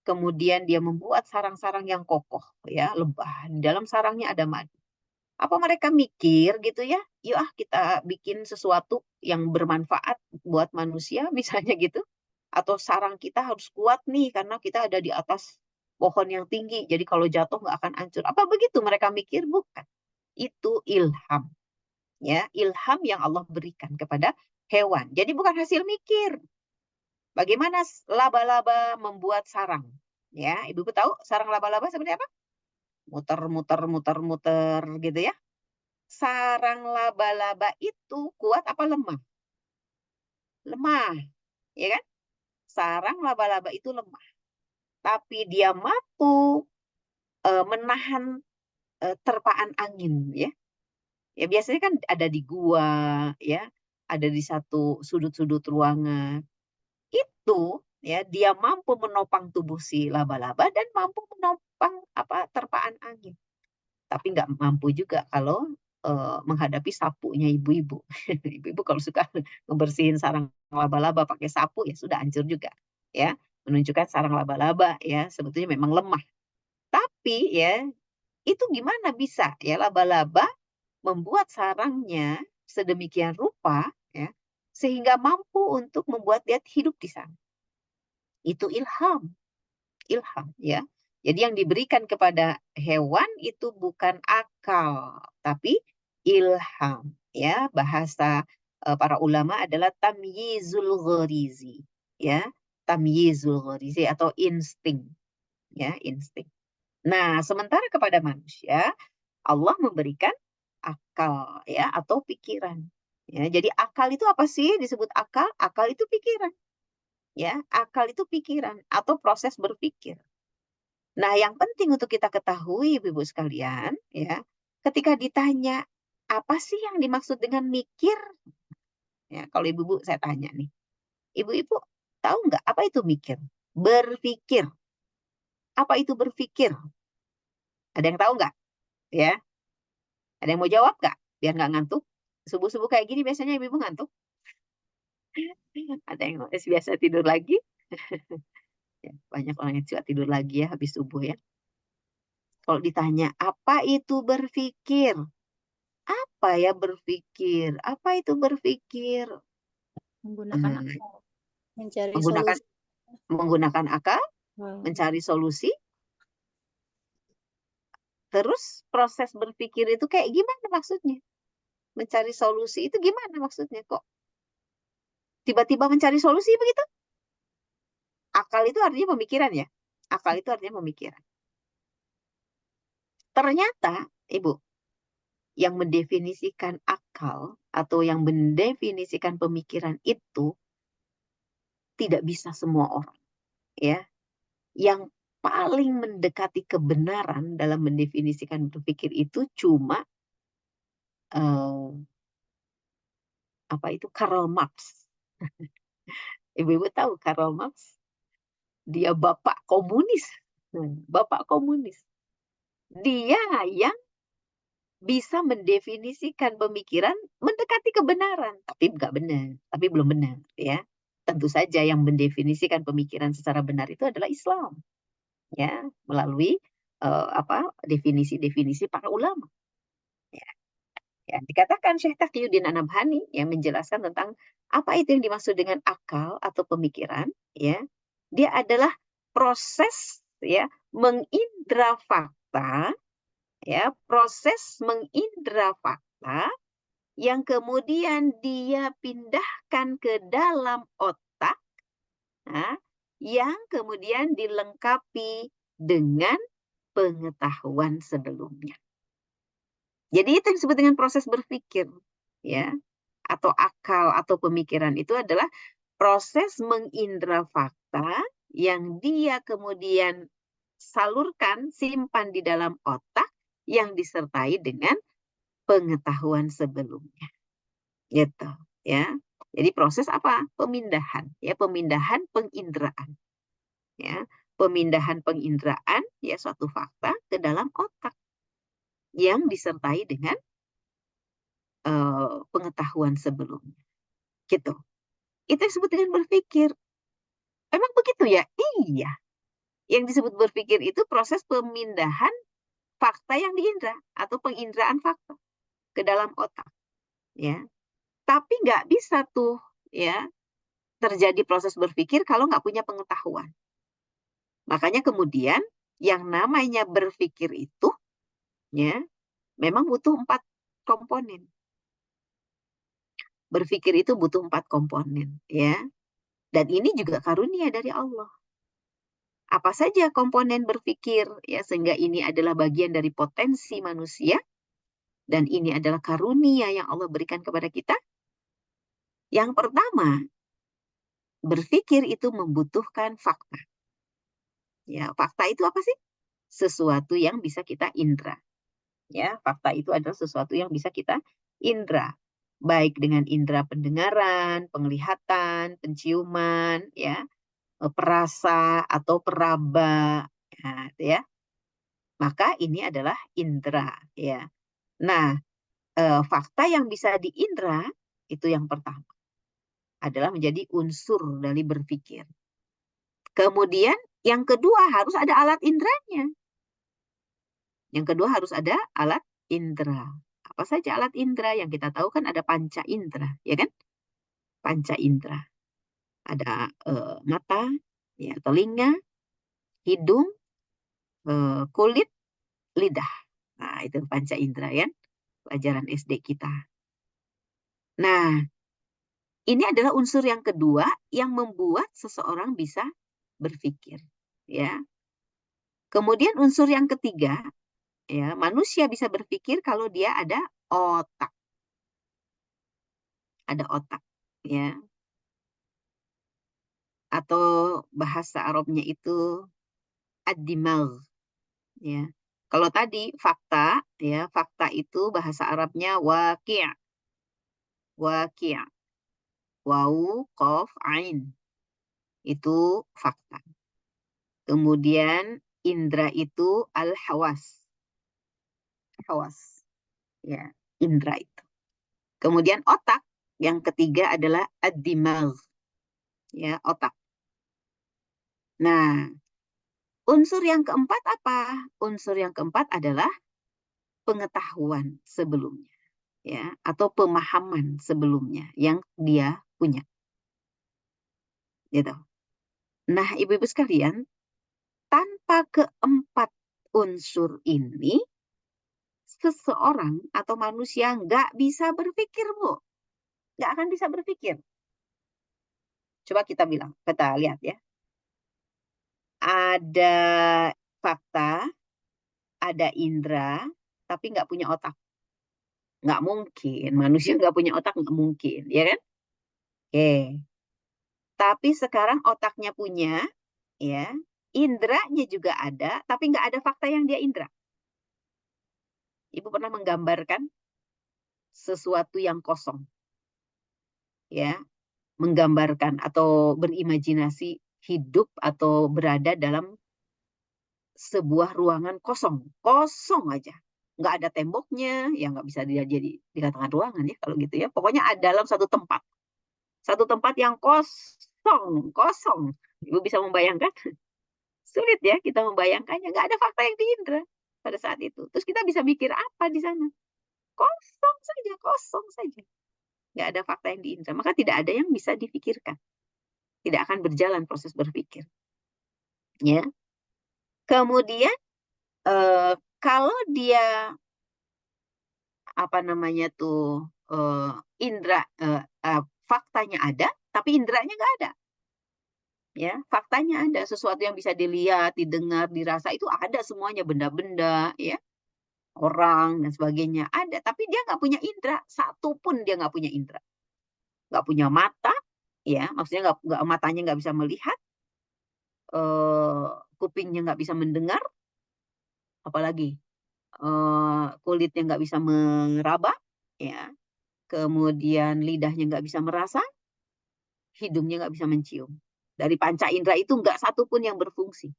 kemudian dia membuat sarang-sarang yang kokoh ya, lebah di dalam sarangnya ada madu. Apa mereka mikir gitu ya, yuk kita bikin sesuatu yang bermanfaat buat manusia misalnya gitu? atau sarang kita harus kuat nih karena kita ada di atas pohon yang tinggi, jadi kalau jatuh nggak akan hancur. Apa begitu mereka mikir? Bukan. Itu ilham. Ya, ilham yang Allah berikan kepada hewan. Jadi bukan hasil mikir. Bagaimana laba-laba membuat sarang? Ya, Ibu tahu sarang laba-laba seperti apa? Muter, muter, muter, muter gitu ya. Sarang laba-laba itu kuat apa lemah? Lemah, ya kan? Sarang laba-laba itu lemah, tapi dia mampu menahan terpaan angin, ya. Ya biasanya kan ada di gua, ya, ada di satu sudut-sudut ruangan. Itu ya dia mampu menopang tubuh si laba-laba dan mampu menopang terpaan angin. Tapi nggak mampu juga kalau menghadapi sapunya ibu-ibu. Ibu-ibu kalau suka ngebersihin sarang laba-laba pakai sapu ya sudah hancur juga, ya. Menunjukkan sarang laba-laba ya sebetulnya memang lemah. Tapi ya itu gimana bisa ya laba-laba membuat sarangnya sedemikian rupa ya sehingga mampu untuk membuat dia hidup di sana. Itu ilham, ilham ya. Jadi yang diberikan kepada hewan itu bukan akal, tapi ilham ya. Bahasa para ulama adalah tamyizul ghorizi ya, tamyizul ghorizi atau insting ya, insting. Nah, sementara kepada manusia Allah memberikan akal ya atau pikiran. Ya, jadi akal itu apa sih disebut akal? Akal itu pikiran. Ya, akal itu pikiran atau proses berpikir. Nah, yang penting untuk kita ketahui Ibu-ibu sekalian, ya, ketika ditanya apa sih yang dimaksud dengan mikir? Ya, kalau Ibu-ibu saya tanya nih. Ibu-ibu tahu nggak apa itu mikir? Berpikir. Apa itu berpikir? Ada yang tahu nggak? Ya, ada yang mau jawab nggak? Biar nggak ngantuk. Subuh-subuh kayak gini biasanya Ibu-ibu ngantuk. Ada yang biasa tidur lagi. Ya, banyak orang yang suka tidur lagi ya habis subuh ya. Kalau ditanya apa itu berpikir? Apa ya berpikir? Apa itu berpikir? Menggunakan Eh, akal, mencari menggunakan solusi. menggunakan akal, Hmm. mencari solusi. Terus proses berpikir itu kayak gimana maksudnya? Mencari solusi itu gimana maksudnya kok? Tiba-tiba mencari solusi begitu? Akal itu artinya pemikiran ya. Akal itu artinya pemikiran. Ternyata, Ibu, yang mendefinisikan akal atau yang mendefinisikan pemikiran itu tidak bisa semua orang, ya. Yang paling mendekati kebenaran dalam mendefinisikan berpikir itu cuma apa itu Karl Marx. Ibu-ibu tahu Karl Marx? Dia bapak komunis. Bapak komunis. Dia yang bisa mendefinisikan pemikiran mendekati kebenaran, tapi nggak benar, tapi belum benar, ya. Tentu saja yang mendefinisikan pemikiran secara benar itu adalah Islam, ya, melalui definisi-definisi para ulama. Ya. Ya, dikatakan Syekh Taqiyuddin An-Nabhani yang menjelaskan tentang apa itu yang dimaksud dengan akal atau pemikiran, ya. Dia adalah proses ya mengindra fakta, ya, proses mengindra fakta yang kemudian dia pindahkan ke dalam otak, nah, yang kemudian dilengkapi dengan pengetahuan sebelumnya. Jadi itu yang disebut dengan proses berpikir, ya, atau akal atau pemikiran itu adalah proses mengindra fakta yang dia kemudian salurkan, simpan di dalam otak yang disertai dengan pengetahuan sebelumnya. Gitu, ya. Jadi proses apa? Pemindahan, ya, pemindahan penginderaan, ya. Pemindahan penginderaan ya suatu fakta ke dalam otak yang disertai dengan pengetahuan sebelumnya. Gitu. Itu disebut dengan berpikir. Emang begitu ya? Iya. Yang disebut berpikir itu proses pemindahan fakta yang diindra atau penginderaan fakta ke dalam otak, ya. Tapi nggak bisa tuh, ya, terjadi proses berpikir kalau nggak punya pengetahuan. Makanya kemudian yang namanya berpikir itu ya memang butuh 4 komponen. Berpikir itu butuh 4 komponen ya. Dan ini juga karunia dari Allah. Apa saja komponen berpikir ya sehingga ini adalah bagian dari potensi manusia dan ini adalah karunia yang Allah berikan kepada kita. Yang pertama, berpikir itu membutuhkan fakta. Ya, fakta itu apa sih? Sesuatu yang bisa kita indra. Ya, fakta itu adalah sesuatu yang bisa kita indra. Baik dengan indra pendengaran, penglihatan, penciuman, ya, perasa atau peraba, nah, ya. Maka ini adalah indra, ya. Nah, fakta yang bisa diindra itu yang pertama adalah menjadi unsur dari berpikir. Kemudian yang kedua harus ada alat indranya. Yang kedua harus ada alat indra. Apa saja alat indra yang kita tahu kan ada panca indra, ya kan? Panca indra. Ada mata, ya, telinga, hidung, kulit, lidah. Nah, itu panca indra ya, pelajaran SD kita. Nah, ini adalah unsur yang kedua yang membuat seseorang bisa berpikir, ya. Kemudian unsur yang ketiga, ya, manusia bisa berpikir kalau dia ada otak. Ada otak, ya. Atau bahasa Arabnya itu ad-dimagh, ya. Kalau tadi fakta, ya, fakta itu bahasa Arabnya waqi'. Waqi'. Wawu, qaf, ain. Itu fakta. Kemudian indra itu al-hawas. Hawas. Ya, indra itu. Kemudian otak yang ketiga adalah ad-dimagh. Ya, otak. Nah, unsur yang keempat apa? Unsur yang keempat adalah pengetahuan sebelumnya, ya, atau pemahaman sebelumnya yang dia punya. Gitu. Nah, ibu-ibu sekalian, tanpa keempat unsur ini, seseorang atau manusia nggak bisa berpikir, Bu. Nggak akan bisa berpikir. Coba kita lihat ya. Ada fakta, ada indera, tapi nggak punya otak. Nggak mungkin. Manusia nggak punya otak, nggak mungkin. Ya kan? Oke. Tapi sekarang otaknya punya, ya, inderanya juga ada, tapi nggak ada fakta yang dia indra. Ibu pernah menggambarkan sesuatu yang kosong, ya, menggambarkan atau berimajinasi hidup atau berada dalam sebuah ruangan kosong, kosong aja, nggak ada temboknya, ya nggak bisa dia jadi dikatakan ruangan ya kalau gitu ya. Pokoknya ada dalam satu tempat yang kosong, kosong. Ibu bisa membayangkan? Sulit ya kita membayangkannya, nggak ada fakta yang diindra pada saat itu. Terus kita bisa mikir apa di sana? Kosong saja, kosong saja. Nggak ada fakta yang diindra, maka tidak ada yang bisa dipikirkan. Tidak akan berjalan proses berpikir. Ya. Kemudian kalau dia apa namanya tuh indra faktanya ada, tapi indranya nggak ada. Ya, faktanya ada, sesuatu yang bisa dilihat, didengar, dirasa itu ada semuanya, benda-benda, ya, orang dan sebagainya ada, tapi dia nggak punya indera, satu pun dia nggak punya indera, nggak punya mata, ya, maksudnya nggak matanya nggak bisa melihat, kupingnya nggak bisa mendengar, apalagi kulitnya nggak bisa meraba, ya, kemudian lidahnya nggak bisa merasa, hidungnya nggak bisa mencium. Dari panca indera itu nggak satu pun yang berfungsi.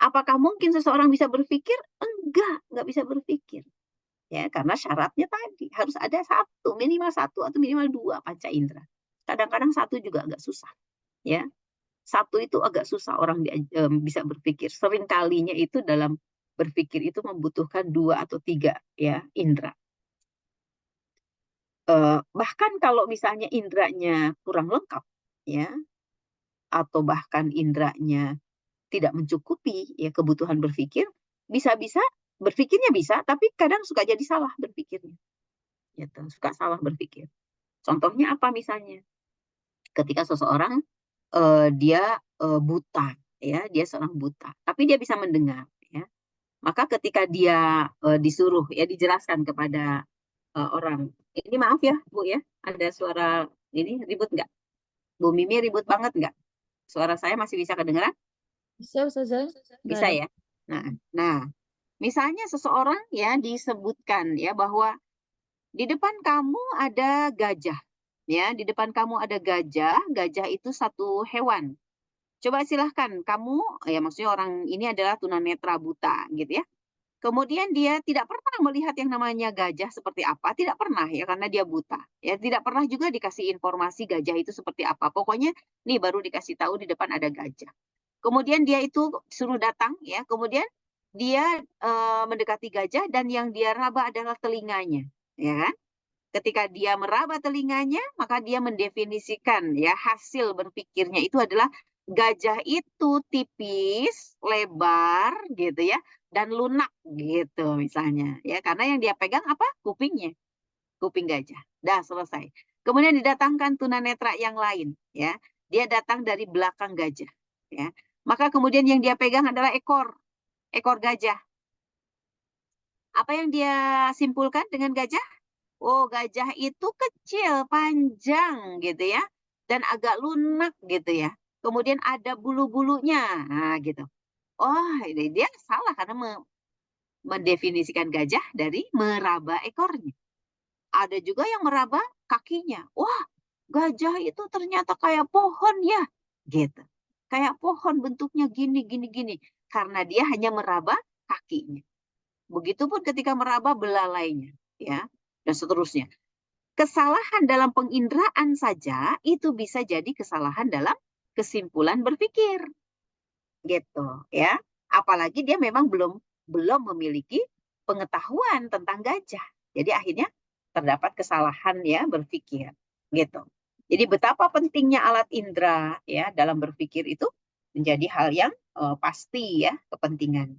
Apakah mungkin seseorang bisa berpikir? Nggak bisa berpikir. Ya, karena syaratnya tadi harus ada minimal satu atau minimal dua panca indera. Kadang-kadang satu juga agak susah. Ya, satu itu agak susah orang bisa berpikir. Sering kalinya itu dalam berpikir itu membutuhkan dua atau tiga ya indera. Bahkan kalau misalnya inderanya kurang lengkap, ya, atau bahkan indranya tidak mencukupi ya kebutuhan berpikir, bisa-bisa berpikirnya bisa, tapi kadang suka jadi salah berpikirnya, gitu. Suka salah berpikir. Contohnya apa misalnya? Ketika seseorang dia buta, ya, dia seorang buta, tapi dia bisa mendengar, ya. Maka ketika dia disuruh, ya, dijelaskan kepada orang, ini maaf ya Bu ya, ada suara ini ribut nggak? Bu Mimi ribut banget nggak? Suara saya masih bisa kedengaran? Bisa Ustazah? Nggak Bisa ada. ya. Nah, misalnya seseorang ya disebutkan ya bahwa di depan kamu ada gajah, ya, di depan kamu ada gajah, gajah itu satu hewan. Coba silahkan kamu, ya maksudnya orang ini adalah tunanetra buta gitu ya. Kemudian dia tidak pernah melihat yang namanya gajah seperti apa, tidak pernah ya karena dia buta. Ya tidak pernah juga dikasih informasi gajah itu seperti apa. Pokoknya nih baru dikasih tahu di depan ada gajah. Kemudian dia itu suruh datang ya, kemudian dia mendekati gajah dan yang dia raba adalah telinganya, ya kan? Ketika dia meraba telinganya, maka dia mendefinisikan ya hasil berpikirnya itu adalah gajah itu tipis, lebar gitu ya, dan lunak gitu misalnya ya. Karena yang dia pegang apa? Kupingnya, kuping gajah. Dah selesai. Kemudian didatangkan tunanetra yang lain ya. Dia datang dari belakang gajah ya. Maka kemudian yang dia pegang adalah ekor gajah. Apa yang dia simpulkan dengan gajah? Oh, gajah itu kecil, panjang gitu ya, dan agak lunak gitu ya. Kemudian ada bulu-bulunya, nah gitu. Oh, ini dia salah karena mendefinisikan gajah dari meraba ekornya. Ada juga yang meraba kakinya. Wah, gajah itu ternyata kayak pohon ya, gitu. Kayak pohon bentuknya gini, gini, gini. Karena dia hanya meraba kakinya. Begitupun ketika meraba belalainya, ya, dan seterusnya. Kesalahan dalam penginderaan saja itu bisa jadi kesalahan dalam kesimpulan berpikir, gitu ya. Apalagi dia memang belum memiliki pengetahuan tentang gajah. Jadi akhirnya terdapat kesalahan ya berpikir, gitu. Jadi betapa pentingnya alat indera ya dalam berpikir itu menjadi hal yang pasti ya kepentingan.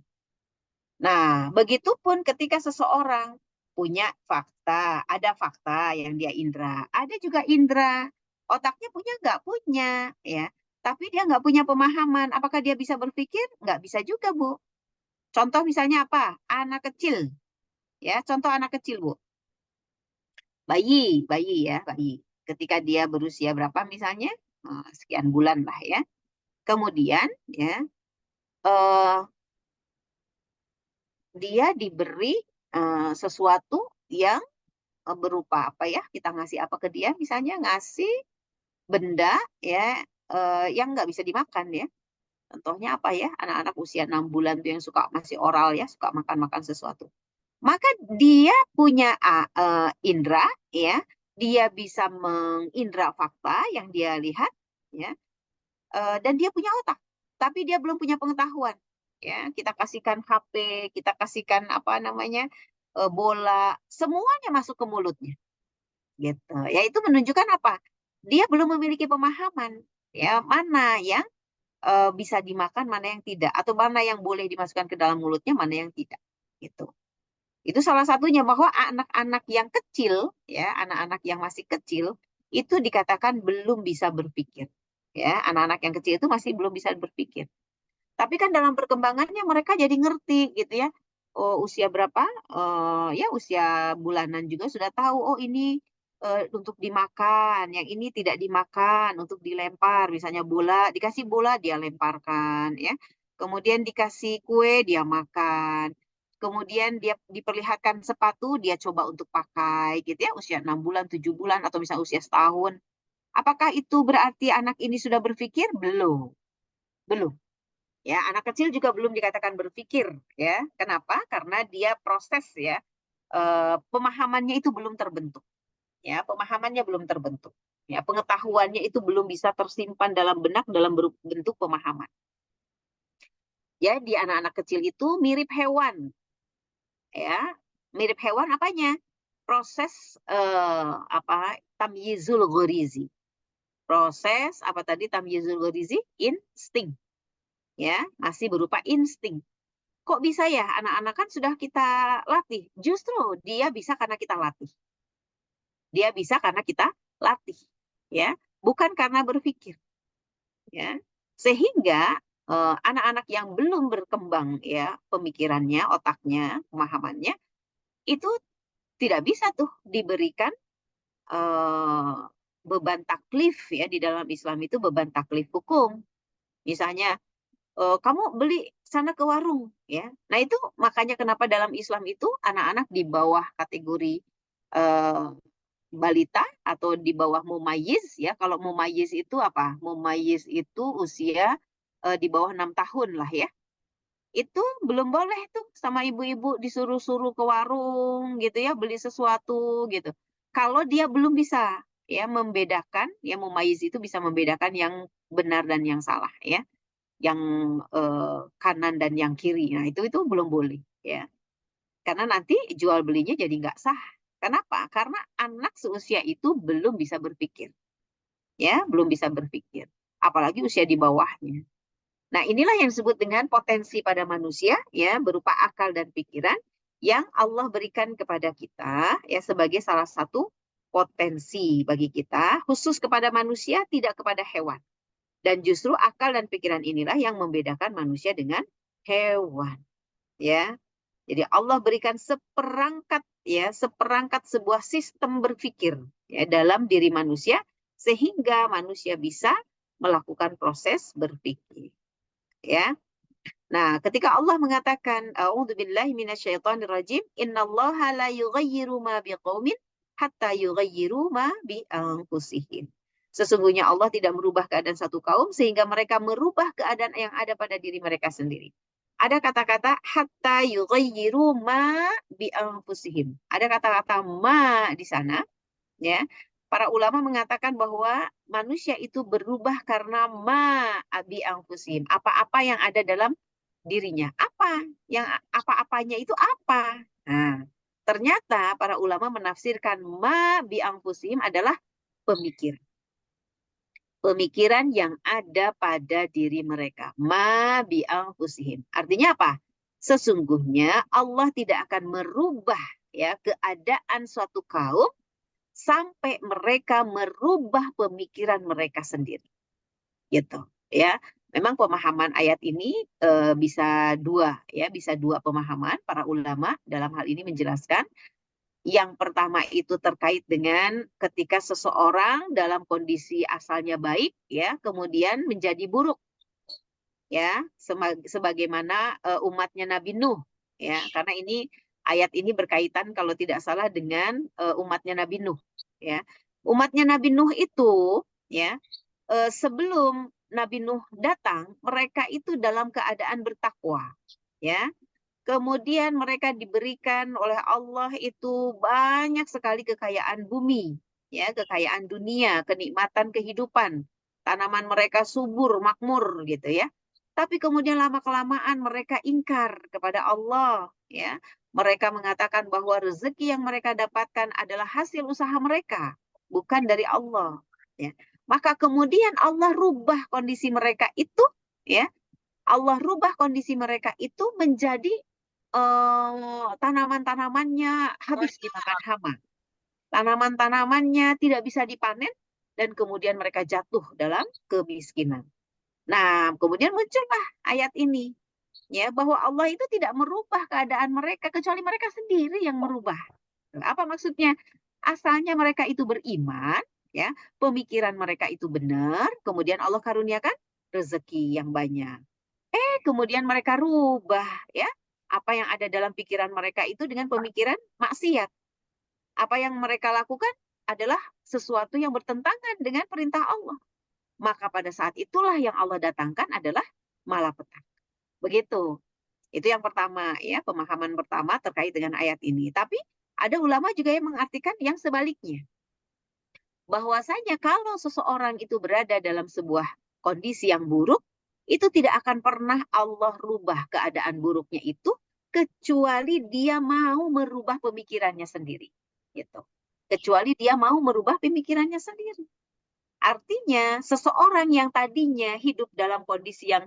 Nah, begitupun ketika seseorang punya fakta, ada fakta yang dia indra, ada juga indra. Otaknya punya nggak? Punya, ya. Tapi dia nggak punya pemahaman. Apakah dia bisa berpikir? Nggak bisa juga, Bu. Contoh misalnya apa? Anak kecil, ya. Contoh anak kecil, Bu. Bayi ya, bayi. Ketika dia berusia berapa misalnya? Sekian bulan lah ya. Kemudian, ya, eh, dia diberi sesuatu yang berupa apa ya, kita ngasih apa ke dia, misalnya ngasih benda ya yang nggak bisa dimakan ya. Contohnya apa ya, anak-anak usia 6 bulan tuh yang suka masih oral ya, suka makan-makan sesuatu. Maka dia punya indera ya, dia bisa mengindra fakta yang dia lihat ya, dan dia punya otak, tapi dia belum punya pengetahuan. Ya, kita kasihkan HP, kita kasihkan apa namanya bola, semuanya masuk ke mulutnya gitu. Ya itu menunjukkan apa? Dia belum memiliki pemahaman ya mana yang bisa dimakan, mana yang tidak, atau mana yang boleh dimasukkan ke dalam mulutnya, mana yang tidak. Gitu. Itu salah satunya bahwa anak-anak yang kecil ya, anak-anak yang masih kecil itu dikatakan belum bisa berpikir. Ya, anak-anak yang kecil itu masih belum bisa berpikir. Tapi kan dalam perkembangannya mereka jadi ngerti gitu ya. Oh, usia berapa? Ya usia bulanan juga sudah tahu. Oh ini untuk dimakan, yang ini tidak dimakan, untuk dilempar. Misalnya bola, dikasih bola dia lemparkan, ya. Kemudian dikasih kue dia makan. Kemudian dia diperlihatkan sepatu dia coba untuk pakai, gitu ya. Usia 6 bulan, 7 bulan, atau misalnya usia setahun. Apakah itu berarti anak ini sudah berpikir? Belum, belum. Ya, anak kecil juga belum dikatakan berpikir, ya. Kenapa? Karena dia proses ya, pemahamannya itu belum terbentuk. Ya, pemahamannya belum terbentuk. Ya, pengetahuannya itu belum bisa tersimpan dalam benak dalam bentuk pemahaman. Ya, di anak-anak kecil itu mirip hewan, ya. Mirip hewan apanya? Proses tamyizul ghorizi. Proses apa tadi tamyizul gharizi? Insting. Ya, masih berupa insting. Kok bisa ya anak-anak kan sudah kita latih? Justru dia bisa karena kita latih. Dia bisa karena kita latih, ya, bukan karena berpikir, ya. Sehingga anak-anak yang belum berkembang ya pemikirannya, otaknya, pemahamannya itu tidak bisa tuh diberikan eh, beban taklif ya di dalam Islam itu beban taklif hukum. Misalnya kamu beli sana ke warung ya. Nah, itu makanya kenapa dalam Islam itu anak-anak di bawah kategori eh, balita atau di bawah mumayyiz ya. Kalau mumayyiz itu apa? Mumayyiz itu usia di bawah 6 tahun lah ya. Itu belum boleh tuh sama ibu-ibu disuruh-suruh ke warung gitu ya, beli sesuatu gitu. Kalau dia belum bisa ya membedakan, ya mumayyiz itu bisa membedakan yang benar dan yang salah ya, yang kanan dan yang kiri. Nah, itu belum boleh ya. Karena nanti jual belinya jadi nggak sah. Kenapa? Karena anak seusia itu belum bisa berpikir. Ya, belum bisa berpikir. Apalagi usia di bawahnya. Nah, inilah yang disebut dengan potensi pada manusia, ya, berupa akal dan pikiran yang Allah berikan kepada kita, ya, sebagai salah satu potensi bagi kita, khusus kepada manusia, tidak kepada hewan. Dan justru akal dan pikiran inilah yang membedakan manusia dengan hewan, ya. Jadi Allah berikan seperangkat ya, seperangkat sebuah sistem berpikir ya dalam diri manusia sehingga manusia bisa melakukan proses berpikir ya. Nah, ketika Allah mengatakan a'udzubillahi minasyaitonirrajim, innallaha la yughayyiru ma biqaumin hatta yughayyiru ma bi anfusihim. Sesungguhnya Allah tidak merubah keadaan satu kaum sehingga mereka merubah keadaan yang ada pada diri mereka sendiri. Ada kata-kata hatta yughayyiru ma bi anfusihim. Ada kata-kata ma di sana, ya. Para ulama mengatakan bahwa manusia itu berubah karena ma bi anfusihim. Apa-apa yang ada dalam dirinya. Apa? Yang apa-apanya itu apa? Nah, ternyata para ulama menafsirkan ma bi anfusihim adalah pemikiran. Pemikiran yang ada pada diri mereka. Ma bi anfusihim. Artinya apa? Sesungguhnya Allah tidak akan merubah ya keadaan suatu kaum sampai mereka merubah pemikiran mereka sendiri. Gitu, ya. Memang pemahaman ayat ini bisa dua ya, bisa dua pemahaman para ulama dalam hal ini menjelaskan. Yang pertama itu terkait dengan ketika seseorang dalam kondisi asalnya baik ya, kemudian menjadi buruk ya, sebagaimana umatnya Nabi Nuh ya, karena ini ayat ini berkaitan kalau tidak salah dengan umatnya Nabi Nuh ya. Umatnya Nabi Nuh itu ya, sebelum Nabi Nuh datang, mereka itu dalam keadaan bertakwa ya. Kemudian mereka diberikan oleh Allah itu banyak sekali kekayaan bumi, ya, kekayaan dunia, kenikmatan kehidupan. Tanaman mereka subur, makmur gitu ya. Tapi kemudian lama-kelamaan mereka ingkar kepada Allah, ya. Mereka mengatakan bahwa rezeki yang mereka dapatkan adalah hasil usaha mereka, bukan dari Allah, ya. Maka kemudian Allah rubah kondisi mereka itu, ya. Allah rubah kondisi mereka itu menjadi tanaman-tanamannya habis dimakan hama. Tanaman-tanamannya tidak bisa dipanen dan kemudian mereka jatuh dalam kemiskinan. Nah, kemudian muncullah ayat ini ya bahwa Allah itu tidak merubah keadaan mereka kecuali mereka sendiri yang merubah. Apa maksudnya? Asalnya mereka itu beriman, ya, pemikiran mereka itu benar, kemudian Allah karuniakan rezeki yang banyak. Kemudian mereka rubah ya apa yang ada dalam pikiran mereka itu dengan pemikiran maksiat. Apa yang mereka lakukan adalah sesuatu yang bertentangan dengan perintah Allah. Maka pada saat itulah yang Allah datangkan adalah malapetaka. Begitu. Itu yang pertama ya, pemahaman pertama terkait dengan ayat ini. Tapi ada ulama juga yang mengartikan yang sebaliknya. Bahwasanya kalau seseorang itu berada dalam sebuah kondisi yang buruk, itu tidak akan pernah Allah rubah keadaan buruknya itu kecuali dia mau merubah pemikirannya sendiri. Gitu. Kecuali dia mau merubah pemikirannya sendiri. Artinya seseorang yang tadinya hidup dalam kondisi yang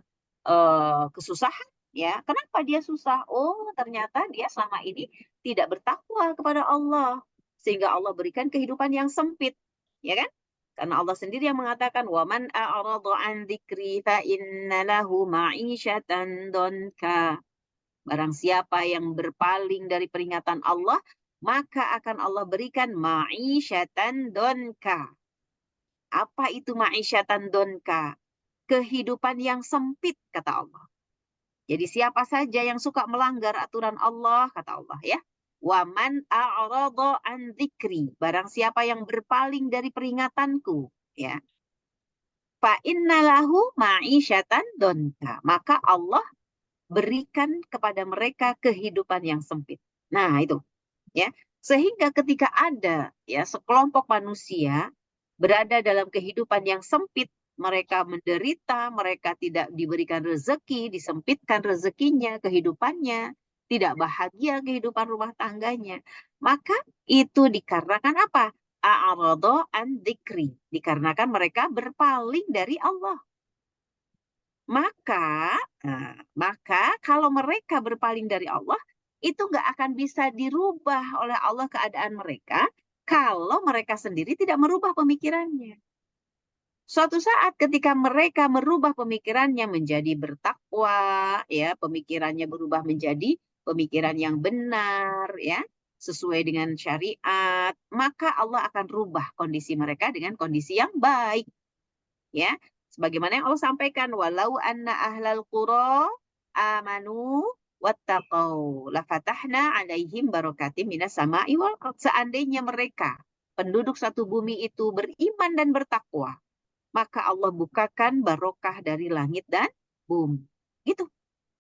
kesusahan, ya, kenapa dia susah? Oh, ternyata dia selama ini tidak bertakwa kepada Allah, sehingga Allah berikan kehidupan yang sempit, ya kan? Karena Allah sendiri yang mengatakan, "Waman a'rada an dzikri fa inna lahu ma'isyatan donka." Barang siapa yang berpaling dari peringatan Allah, maka akan Allah berikan ma'isyatan donka. Apa itu ma'isyatan donka? Kehidupan yang sempit, kata Allah. Jadi siapa saja yang suka melanggar aturan Allah, kata Allah ya. Waman a'rada an dzikri. Barang siapa yang berpaling dari peringatanku, ya. Fa innalahu ma'isyatan donka. Maka Allah berikan kepada mereka kehidupan yang sempit. Nah, itu ya. Sehingga ketika ada ya sekelompok manusia berada dalam kehidupan yang sempit, mereka menderita, mereka tidak diberikan rezeki, disempitkan rezekinya, kehidupannya, tidak bahagia kehidupan rumah tangganya. Maka itu dikarenakan apa? A'rada an dzikri. Dikarenakan mereka berpaling dari Allah. Maka kalau mereka berpaling dari Allah, itu nggak akan bisa dirubah oleh Allah keadaan mereka kalau mereka sendiri tidak merubah pemikirannya. Suatu saat ketika mereka merubah pemikirannya menjadi bertakwa, ya, pemikirannya berubah menjadi pemikiran yang benar, ya, sesuai dengan syariat, maka Allah akan rubah kondisi mereka dengan kondisi yang baik. Ya, sebagaimana yang Allah sampaikan, walau anna ahlal qura amanu wattaqau lafatahna alaihim barakatim minas sama'i wal ard. Seandainya mereka penduduk satu bumi itu beriman dan bertakwa, maka Allah bukakan barokah dari langit dan bumi. Gitu.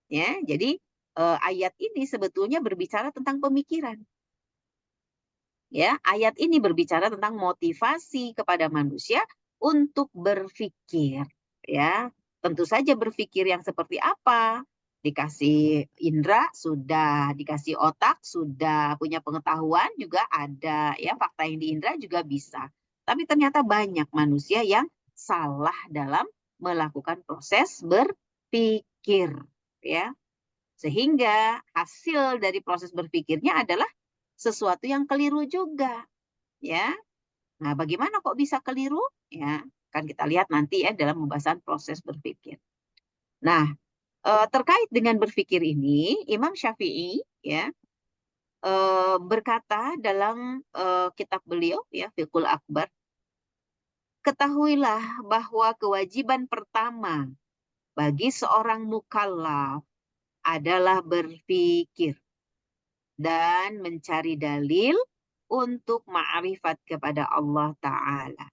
Ya, jadi ayat ini sebetulnya berbicara tentang pemikiran. Ya, ayat ini berbicara tentang motivasi kepada manusia untuk berpikir, ya. Tentu saja berpikir yang seperti apa? Dikasih indera sudah, dikasih otak sudah, punya pengetahuan juga ada, ya, fakta yang diindra juga bisa. Tapi ternyata banyak manusia yang salah dalam melakukan proses berpikir, ya. Sehingga hasil dari proses berpikirnya adalah sesuatu yang keliru juga, ya. Nah, bagaimana kok bisa keliru? Ya, kan kita lihat nanti ya dalam pembahasan proses berpikir. Nah, terkait dengan berpikir ini, Imam Syafi'i ya berkata dalam kitab beliau ya Fiqhul Akbar, ketahuilah bahwa kewajiban pertama bagi seorang mukallaf adalah berpikir dan mencari dalil untuk ma'rifat kepada Allah Ta'ala.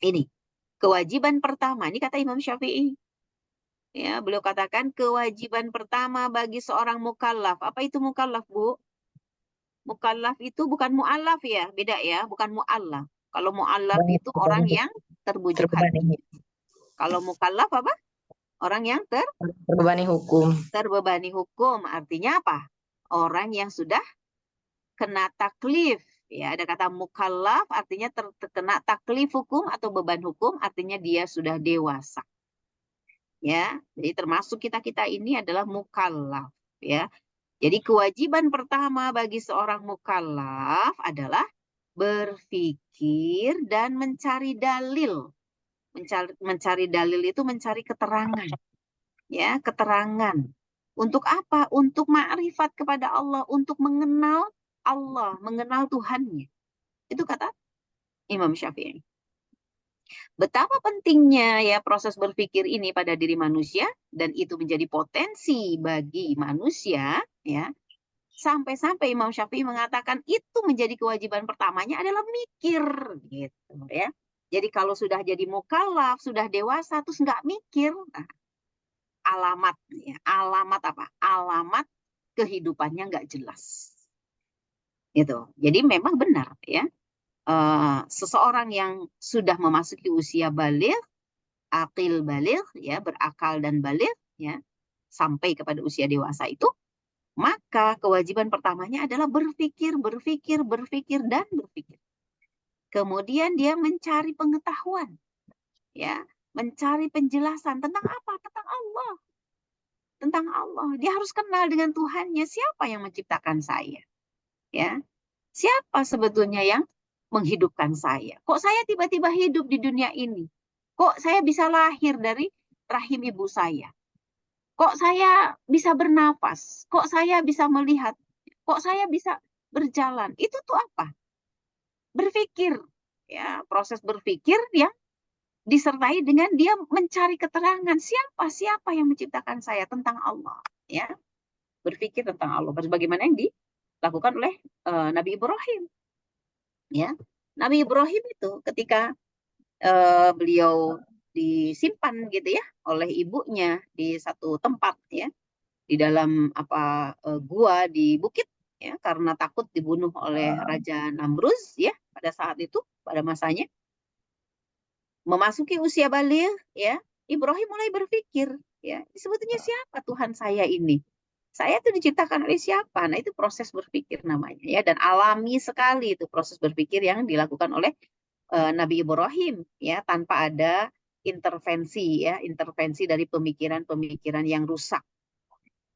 Ini kewajiban pertama, ini kata Imam Syafi'i. Ya, beliau katakan kewajiban pertama bagi seorang mukallaf. Apa itu mukallaf, Bu? Mukallaf itu bukan mu'allaf ya, beda ya, bukan mu'allaf. Kalau mu'allaf itu orang yang terbujuk hati. Kalau mukallaf apa? Orang yang terbebani hukum. terbebani hukum. Artinya apa? Orang yang sudah kena taklif. Ya, ada kata mukallaf artinya terkena taklif hukum atau beban hukum, artinya dia sudah dewasa. Ya, jadi termasuk kita-kita ini adalah mukallaf, ya. Jadi kewajiban pertama bagi seorang mukallaf adalah berpikir dan mencari dalil. Mencari dalil itu mencari keterangan. Ya, keterangan. Untuk apa? Untuk ma'rifat kepada Allah, untuk mengenal Allah, mengenal Tuhannya. Itu kata Imam Syafi'i. Betapa pentingnya ya proses berpikir ini pada diri manusia, dan itu menjadi potensi bagi manusia, ya. Sampai-sampai Imam Syafi'i mengatakan itu menjadi kewajiban pertamanya adalah mikir, gitu ya. Jadi kalau sudah jadi mukallaf, sudah dewasa, terus nggak mikir, nah, alamat ya, alamat apa? Alamat kehidupannya nggak jelas. Gitu. Jadi memang benar ya. Seseorang yang sudah memasuki usia baligh, akil baligh ya, berakal dan baligh ya, sampai kepada usia dewasa itu, maka kewajiban pertamanya adalah berpikir dan berpikir. Kemudian dia mencari pengetahuan, ya, mencari penjelasan tentang apa? Tentang Allah. Tentang Allah. Dia harus kenal dengan Tuhannya. Siapa yang menciptakan saya? Ya, siapa sebetulnya yang menghidupkan saya? Kok saya tiba-tiba hidup di dunia ini? Kok saya bisa lahir dari rahim ibu saya? Kok saya bisa bernapas? Kok saya bisa melihat? Kok saya bisa berjalan? Itu tuh apa? Berpikir, ya, proses berpikir yang disertai dengan dia mencari keterangan siapa yang menciptakan saya, tentang Allah, ya, berpikir tentang Allah, bagaimana yang dilakukan oleh Nabi Ibrahim, ya. Nabi Ibrahim itu ketika beliau disimpan gitu ya oleh ibunya di satu tempat, ya, di dalam gua di bukit, ya, karena takut dibunuh oleh Raja Namrus, ya, pada saat itu, pada masanya memasuki usia baligh, ya, Ibrahim mulai berpikir, ya, sebetulnya siapa Tuhan saya ini? Saya itu diciptakan oleh siapa? Nah, itu proses berpikir namanya, ya, dan alami sekali itu proses berpikir yang dilakukan oleh Nabi Ibrahim, ya, tanpa ada intervensi, ya, intervensi dari pemikiran-pemikiran yang rusak.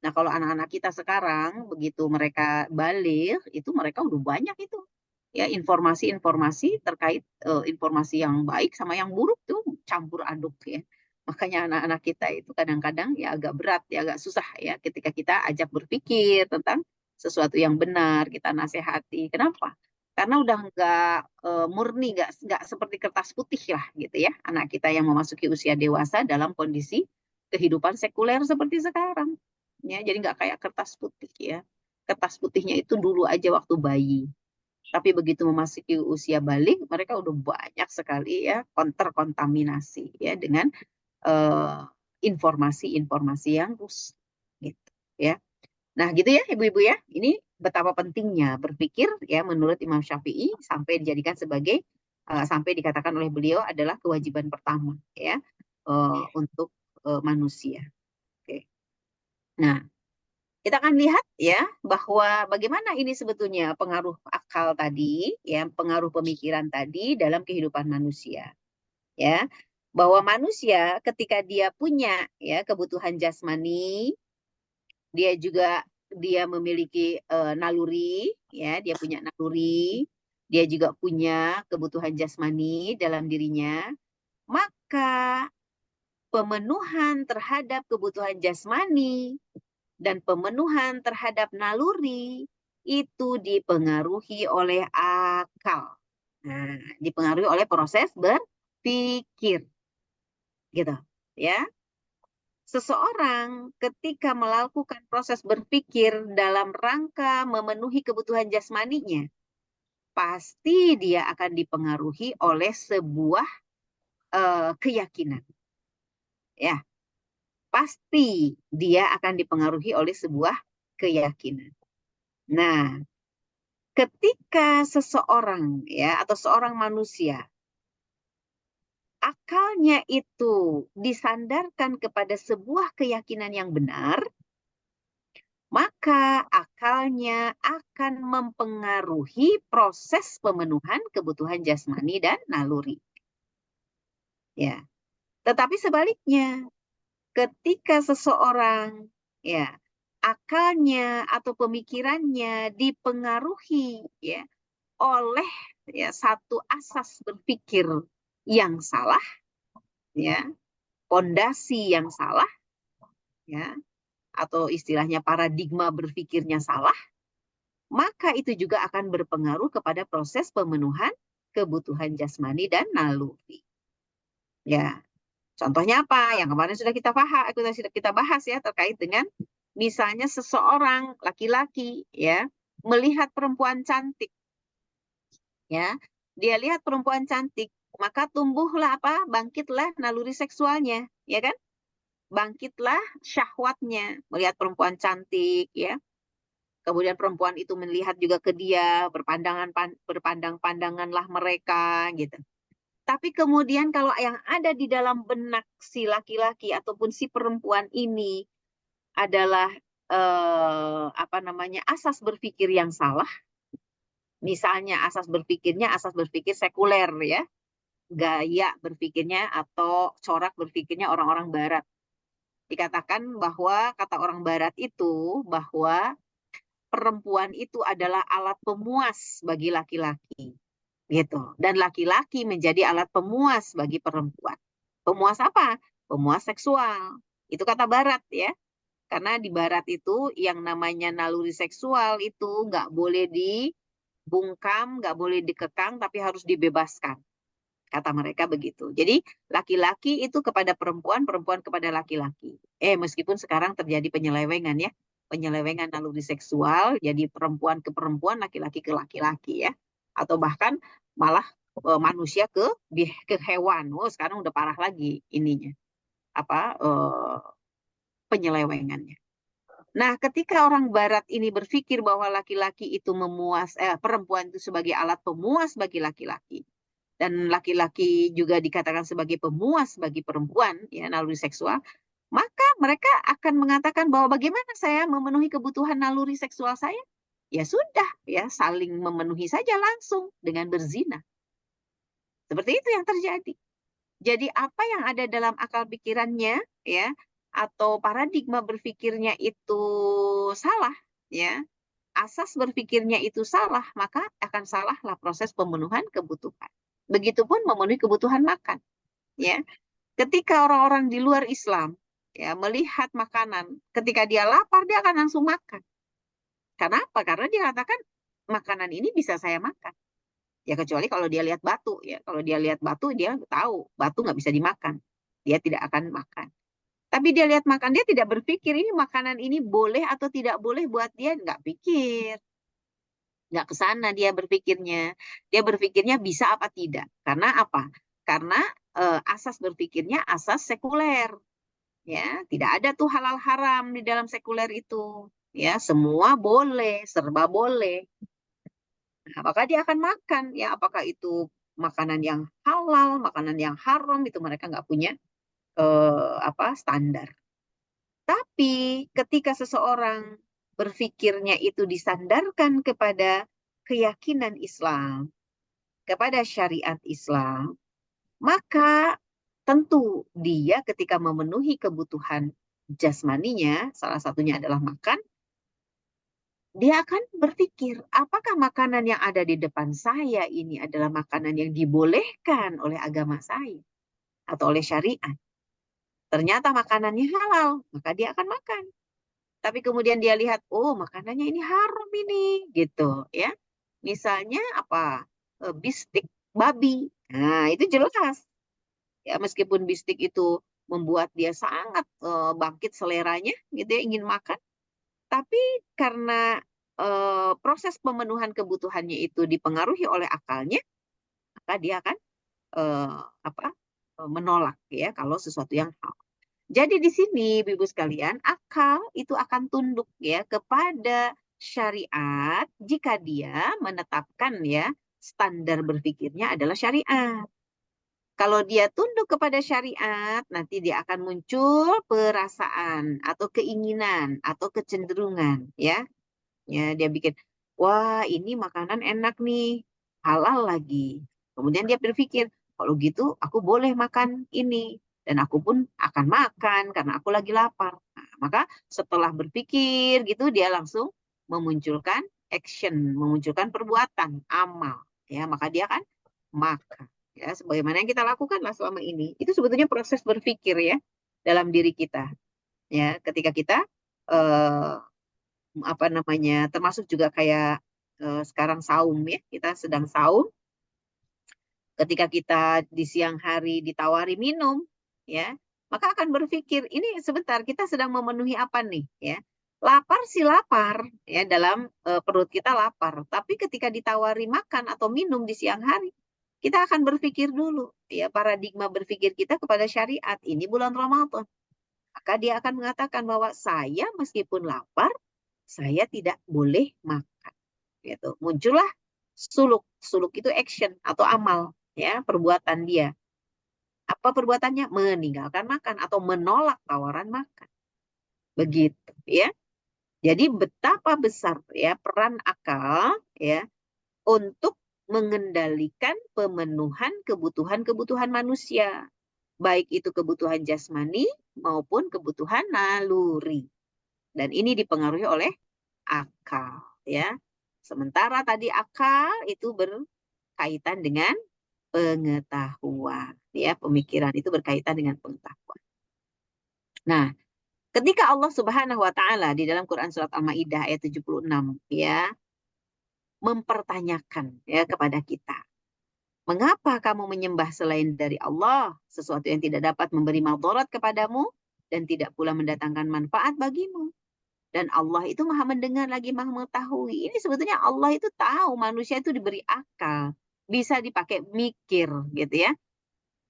Nah, kalau anak-anak kita sekarang begitu mereka balik, itu mereka udah banyak itu, ya, informasi-informasi terkait informasi yang baik sama yang buruk tuh campur aduk, ya. Makanya anak-anak kita itu kadang-kadang ya agak berat, ya, agak susah, ya, ketika kita ajak berpikir tentang sesuatu yang benar, kita nasihati. Kenapa? Karena udah nggak murni, nggak seperti kertas putih lah gitu ya, anak kita yang memasuki usia dewasa dalam kondisi kehidupan sekuler seperti sekarang. Ya, jadi nggak kayak kertas putih, ya. Kertas putihnya itu dulu aja waktu bayi. Tapi begitu memasuki usia balik, mereka udah banyak sekali, ya, terkontaminasi, ya, dengan informasi-informasi yang rusak, gitu, ya. Nah, gitu ya ibu-ibu, ya. Ini betapa pentingnya berpikir, ya, menurut Imam Syafi'i sampai dijadikan sebagai sampai dikatakan oleh beliau adalah kewajiban pertama, ya, untuk manusia. Oke. Nah, kita akan lihat, ya, bahwa bagaimana ini sebetulnya pengaruh akal tadi, ya, pengaruh pemikiran tadi dalam kehidupan manusia, ya. Bahwa manusia ketika dia punya, ya, kebutuhan jasmani, dia memiliki naluri, ya, dia punya naluri, dia juga punya kebutuhan jasmani dalam dirinya, maka pemenuhan terhadap kebutuhan jasmani dan pemenuhan terhadap naluri itu dipengaruhi oleh akal. Nah, dipengaruhi oleh proses berpikir. Gitu, ya. Seseorang ketika melakukan proses berpikir dalam rangka memenuhi kebutuhan jasmaninya, pasti dia akan dipengaruhi oleh sebuah keyakinan. Ya, pasti dia akan dipengaruhi oleh sebuah keyakinan. Nah, ketika seseorang, ya, atau seorang manusia akalnya itu disandarkan kepada sebuah keyakinan yang benar, maka akalnya akan mempengaruhi proses pemenuhan kebutuhan jasmani dan naluri. Ya. Tetapi sebaliknya, ketika seseorang, ya, akalnya atau pemikirannya dipengaruhi, ya, oleh, ya, satu asas berpikir yang salah, ya, pondasi yang salah, ya, atau istilahnya paradigma berpikirnya salah, maka itu juga akan berpengaruh kepada proses pemenuhan kebutuhan jasmani dan naluri. Ya, contohnya apa? Yang kemarin sudah kita bahas, ya, terkait dengan misalnya seseorang laki-laki, ya, melihat perempuan cantik, ya, dia lihat perempuan cantik, maka tumbuhlah bangkitlah naluri seksualnya, ya kan? Bangkitlah syahwatnya melihat perempuan cantik, ya. Kemudian perempuan itu melihat juga ke dia, berpandang-pandanganlah mereka, gitu. Tapi kemudian kalau yang ada di dalam benak si laki-laki ataupun si perempuan ini adalah asas berpikir yang salah, Misalnya asas berpikir sekuler ya, gaya berpikirnya atau corak berpikirnya orang-orang barat. Dikatakan bahwa kata orang barat itu bahwa perempuan itu adalah alat pemuas bagi laki-laki gitu, dan laki-laki menjadi alat pemuas bagi perempuan. Pemuas apa? Pemuas seksual. Itu kata barat ya. Karena di barat itu yang namanya naluri seksual itu nggak boleh dibungkam, nggak boleh dikekang, tapi harus dibebaskan. Kata mereka begitu. Jadi laki-laki itu kepada perempuan, perempuan kepada laki-laki. Meskipun sekarang terjadi penyelewengan ya. Penyelewengan naluri seksual, jadi perempuan ke perempuan, laki-laki ke laki-laki ya. Atau bahkan malah manusia ke hewan. Sekarang udah parah lagi ininya. Penyelewengannya. Nah, ketika orang barat ini berpikir bahwa laki-laki itu perempuan itu sebagai alat pemuas bagi laki-laki, dan laki-laki juga dikatakan sebagai pemuas bagi perempuan, ya, naluri seksual, maka mereka akan mengatakan bahwa bagaimana saya memenuhi kebutuhan naluri seksual saya? Ya sudah, ya saling memenuhi saja langsung dengan berzina. Seperti itu yang terjadi. Jadi apa yang ada dalam akal pikirannya, ya, atau paradigma berpikirnya itu salah, ya, asas berpikirnya itu salah, maka akan salahlah proses pemenuhan kebutuhan. Begitupun memenuhi kebutuhan makan, ya. Ketika orang-orang di luar Islam ya melihat makanan, ketika dia lapar dia akan langsung makan. Kenapa? Karena dia katakan makanan ini bisa saya makan. Ya kecuali kalau dia lihat batu ya. Kalau dia lihat batu dia tahu batu nggak bisa dimakan. Dia tidak akan makan. Tapi dia lihat makan, dia tidak berpikir ini makanan ini boleh atau tidak boleh buat dia, nggak pikir. Nggak ke sana dia berpikirnya. Dia berpikirnya bisa apa tidak. Karena apa? Karena asas berpikirnya asas sekuler. Ya, tidak ada tuh halal haram di dalam sekuler itu. Ya, semua boleh, serba boleh. Nah, maka dia akan makan. Ya, apakah itu makanan yang halal, makanan yang haram, itu mereka nggak punya standar. Tapi ketika seseorang berpikirnya itu disandarkan kepada keyakinan Islam, kepada syariat Islam, maka tentu dia ketika memenuhi kebutuhan jasmaninya, salah satunya adalah makan, dia akan berpikir, apakah makanan yang ada di depan saya ini adalah makanan yang dibolehkan oleh agama saya atau oleh syariat. Ternyata makanannya halal, maka dia akan makan. Tapi kemudian dia lihat, oh makanannya ini haram ini, gitu ya. Misalnya apa? Bistik babi. Nah, itu jelas. Ya, meskipun bistik itu membuat dia sangat bangkit seleranya, gitu ya, ingin makan. Tapi karena proses pemenuhan kebutuhannya itu dipengaruhi oleh akalnya, maka dia akan menolak ya kalau sesuatu yang haram. Jadi di sini, Ibu sekalian, akal itu akan tunduk ya kepada syariat jika dia menetapkan ya standar berpikirnya adalah syariat. Kalau dia tunduk kepada syariat, nanti dia akan muncul perasaan atau keinginan atau kecenderungan ya. Ya, dia bikin, wah ini makanan enak nih, halal lagi. Kemudian dia berpikir, kalau gitu aku boleh makan ini. Dan aku pun akan makan karena aku lagi lapar. Nah, maka setelah berpikir gitu, dia langsung memunculkan action, memunculkan perbuatan, amal. Ya, maka dia akan makan. Ya, sebagaimana yang kita lakukan lah selama ini. Itu sebetulnya proses berpikir ya dalam diri kita. Ya, ketika kita termasuk juga kayak sekarang saum ya, kita sedang saum, ketika kita di siang hari ditawari minum ya, maka akan berpikir ini sebentar kita sedang memenuhi apa nih ya. Lapar sih lapar ya, dalam perut kita lapar, tapi ketika ditawari makan atau minum di siang hari, kita akan berpikir dulu ya, paradigma berpikir kita kepada syariat, ini bulan Ramadan. Maka dia akan mengatakan bahwa saya meskipun lapar, saya tidak boleh makan. Gitu. Muncullah suluk. Suluk itu action atau amal, ya, perbuatan dia. Apa perbuatannya? Meninggalkan makan atau menolak tawaran makan. Begitu, ya. Jadi betapa besar ya peran akal ya untuk mengendalikan pemenuhan kebutuhan-kebutuhan manusia, baik itu kebutuhan jasmani maupun kebutuhan naluri. Dan ini dipengaruhi oleh akal, ya. Sementara tadi akal itu berkaitan dengan pengetahuan, ya. Pemikiran itu berkaitan dengan pengetahuan. Nah, ketika Allah Subhanahu wa taala di dalam Quran surat Al-Maidah ayat 76, ya, mempertanyakan, ya, kepada kita, mengapa kamu menyembah selain dari Allah, sesuatu yang tidak dapat memberi madarat kepadamu dan tidak pula mendatangkan manfaat bagimu? Dan Allah itu maha mendengar lagi maha mengetahui. Ini sebetulnya Allah itu tahu manusia itu diberi akal, bisa dipakai mikir, gitu ya.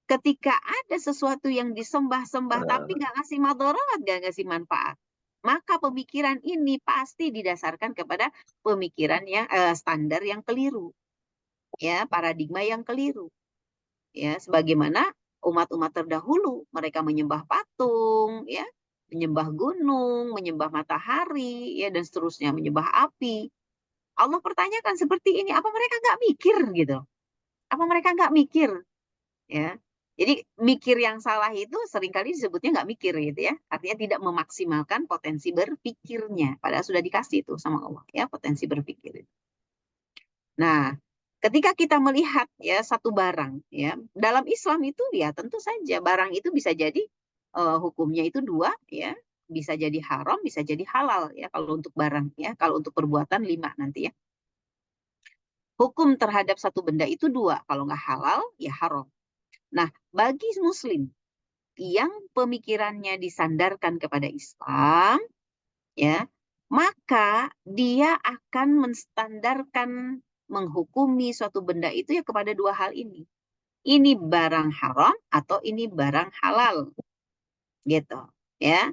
Ketika ada sesuatu yang disembah-sembah tapi nggak ngasih madarat, nggak ngasih manfaat, maka pemikiran ini pasti didasarkan kepada pemikiran yang standar yang keliru, ya, paradigma yang keliru, ya. Sebagaimana umat-umat terdahulu, mereka menyembah patung, ya, menyembah gunung, menyembah matahari, ya, dan seterusnya, menyembah api. Allah pertanyakan seperti ini, apa mereka nggak mikir gitu? Apa mereka nggak mikir? Ya, jadi mikir yang salah itu seringkali disebutnya nggak mikir gitu ya, artinya tidak memaksimalkan potensi berpikirnya, padahal sudah dikasih itu sama Allah, ya, potensi berpikir itu. Nah, ketika kita melihat, ya, satu barang, ya, dalam Islam itu, ya, tentu saja barang itu bisa jadi hukumnya itu dua, ya, bisa jadi haram, bisa jadi halal, ya, kalau untuk barang, ya, kalau untuk perbuatan 5 nanti, ya. Hukum terhadap satu benda itu dua, kalau nggak halal, ya haram. Nah, bagi Muslim yang pemikirannya disandarkan kepada Islam, ya, maka dia akan menstandarkan, menghukumi suatu benda itu ya kepada dua hal ini. Ini barang haram atau ini barang halal, gitu, ya.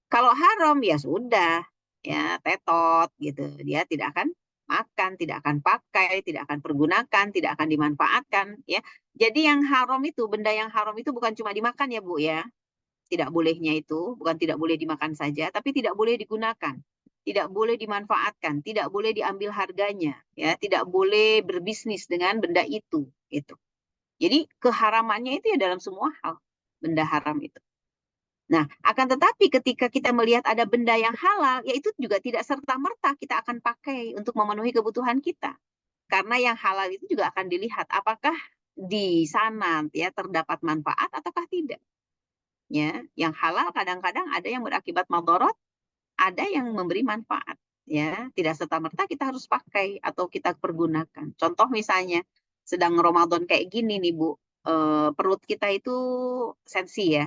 Kalau haram ya sudah, ya, tetot gitu. Dia tidak akan makan, tidak akan pakai, tidak akan pergunakan, tidak akan dimanfaatkan, ya. Jadi yang haram itu, benda yang haram itu bukan cuma dimakan ya Bu, ya. Tidak bolehnya itu bukan tidak boleh dimakan saja, tapi tidak boleh digunakan, tidak boleh dimanfaatkan, tidak boleh diambil harganya, ya, tidak boleh berbisnis dengan benda itu, gitu. Jadi keharamannya itu ya dalam semua hal, benda haram itu. Nah, akan tetapi ketika kita melihat ada benda yang halal, ya itu juga tidak serta-merta kita akan pakai untuk memenuhi kebutuhan kita. Karena yang halal itu juga akan dilihat apakah di sana, ya, terdapat manfaat ataukah tidak. Ya, yang halal kadang-kadang ada yang berakibat madarat, ada yang memberi manfaat, ya. Tidak serta-merta kita harus pakai atau kita pergunakan. Contoh misalnya sedang Ramadan kayak gini nih Bu, perut kita itu sensi, ya.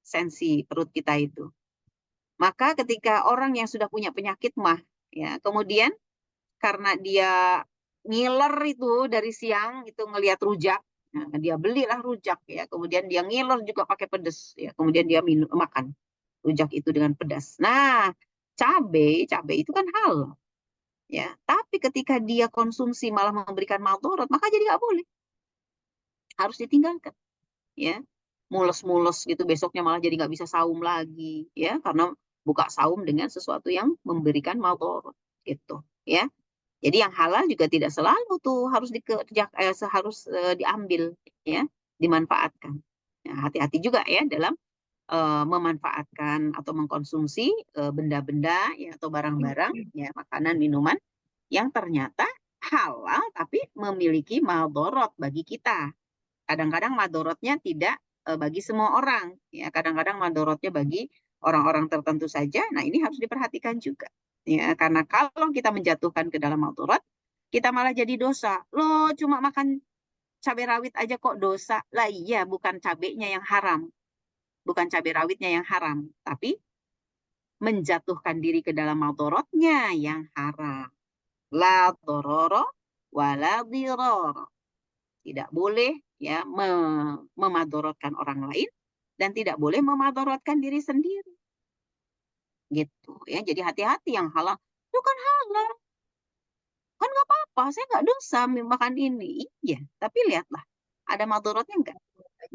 Sensi perut kita itu. Maka ketika orang yang sudah punya penyakit mah, ya, kemudian karena dia ngiler itu dari siang itu ngelihat rujak, nah, dia belilah rujak, ya, kemudian dia ngiler juga pakai pedas, ya, kemudian dia makan rujak itu dengan pedas. Nah, cabai itu kan halal, ya, tapi ketika dia konsumsi malah memberikan madarat, maka jadi nggak boleh, harus ditinggalkan, ya. Mules-mules gitu, besoknya malah jadi nggak bisa saum lagi, ya, karena buka saum dengan sesuatu yang memberikan madarat, gitu, ya. Jadi yang halal juga tidak selalu tuh harus diambil, ya, dimanfaatkan. Nah, hati-hati juga ya dalam memanfaatkan atau mengkonsumsi benda-benda, ya, atau barang-barang, ya, makanan, minuman yang ternyata halal tapi memiliki madarat bagi kita. Kadang-kadang madaratnya tidak bagi semua orang, ya, kadang-kadang madaratnya bagi orang-orang tertentu saja. Nah, ini harus diperhatikan juga, ya, karena kalau kita menjatuhkan ke dalam madarat, kita malah jadi dosa. Loh, cuma makan cabai rawit aja kok dosa. Lah iya, bukan cabainya yang haram, bukan cabai rawitnya yang haram, tapi menjatuhkan diri ke dalam madaratnya yang haram. La dororo wala diroro. Tidak boleh, ya, memadaratkan orang lain dan tidak boleh memadaratkan diri sendiri, gitu, ya. Jadi hati-hati yang halal itu kan halal, kan nggak apa-apa, saya nggak dosa makan ini, iya, tapi lihatlah ada madaratnya nggak,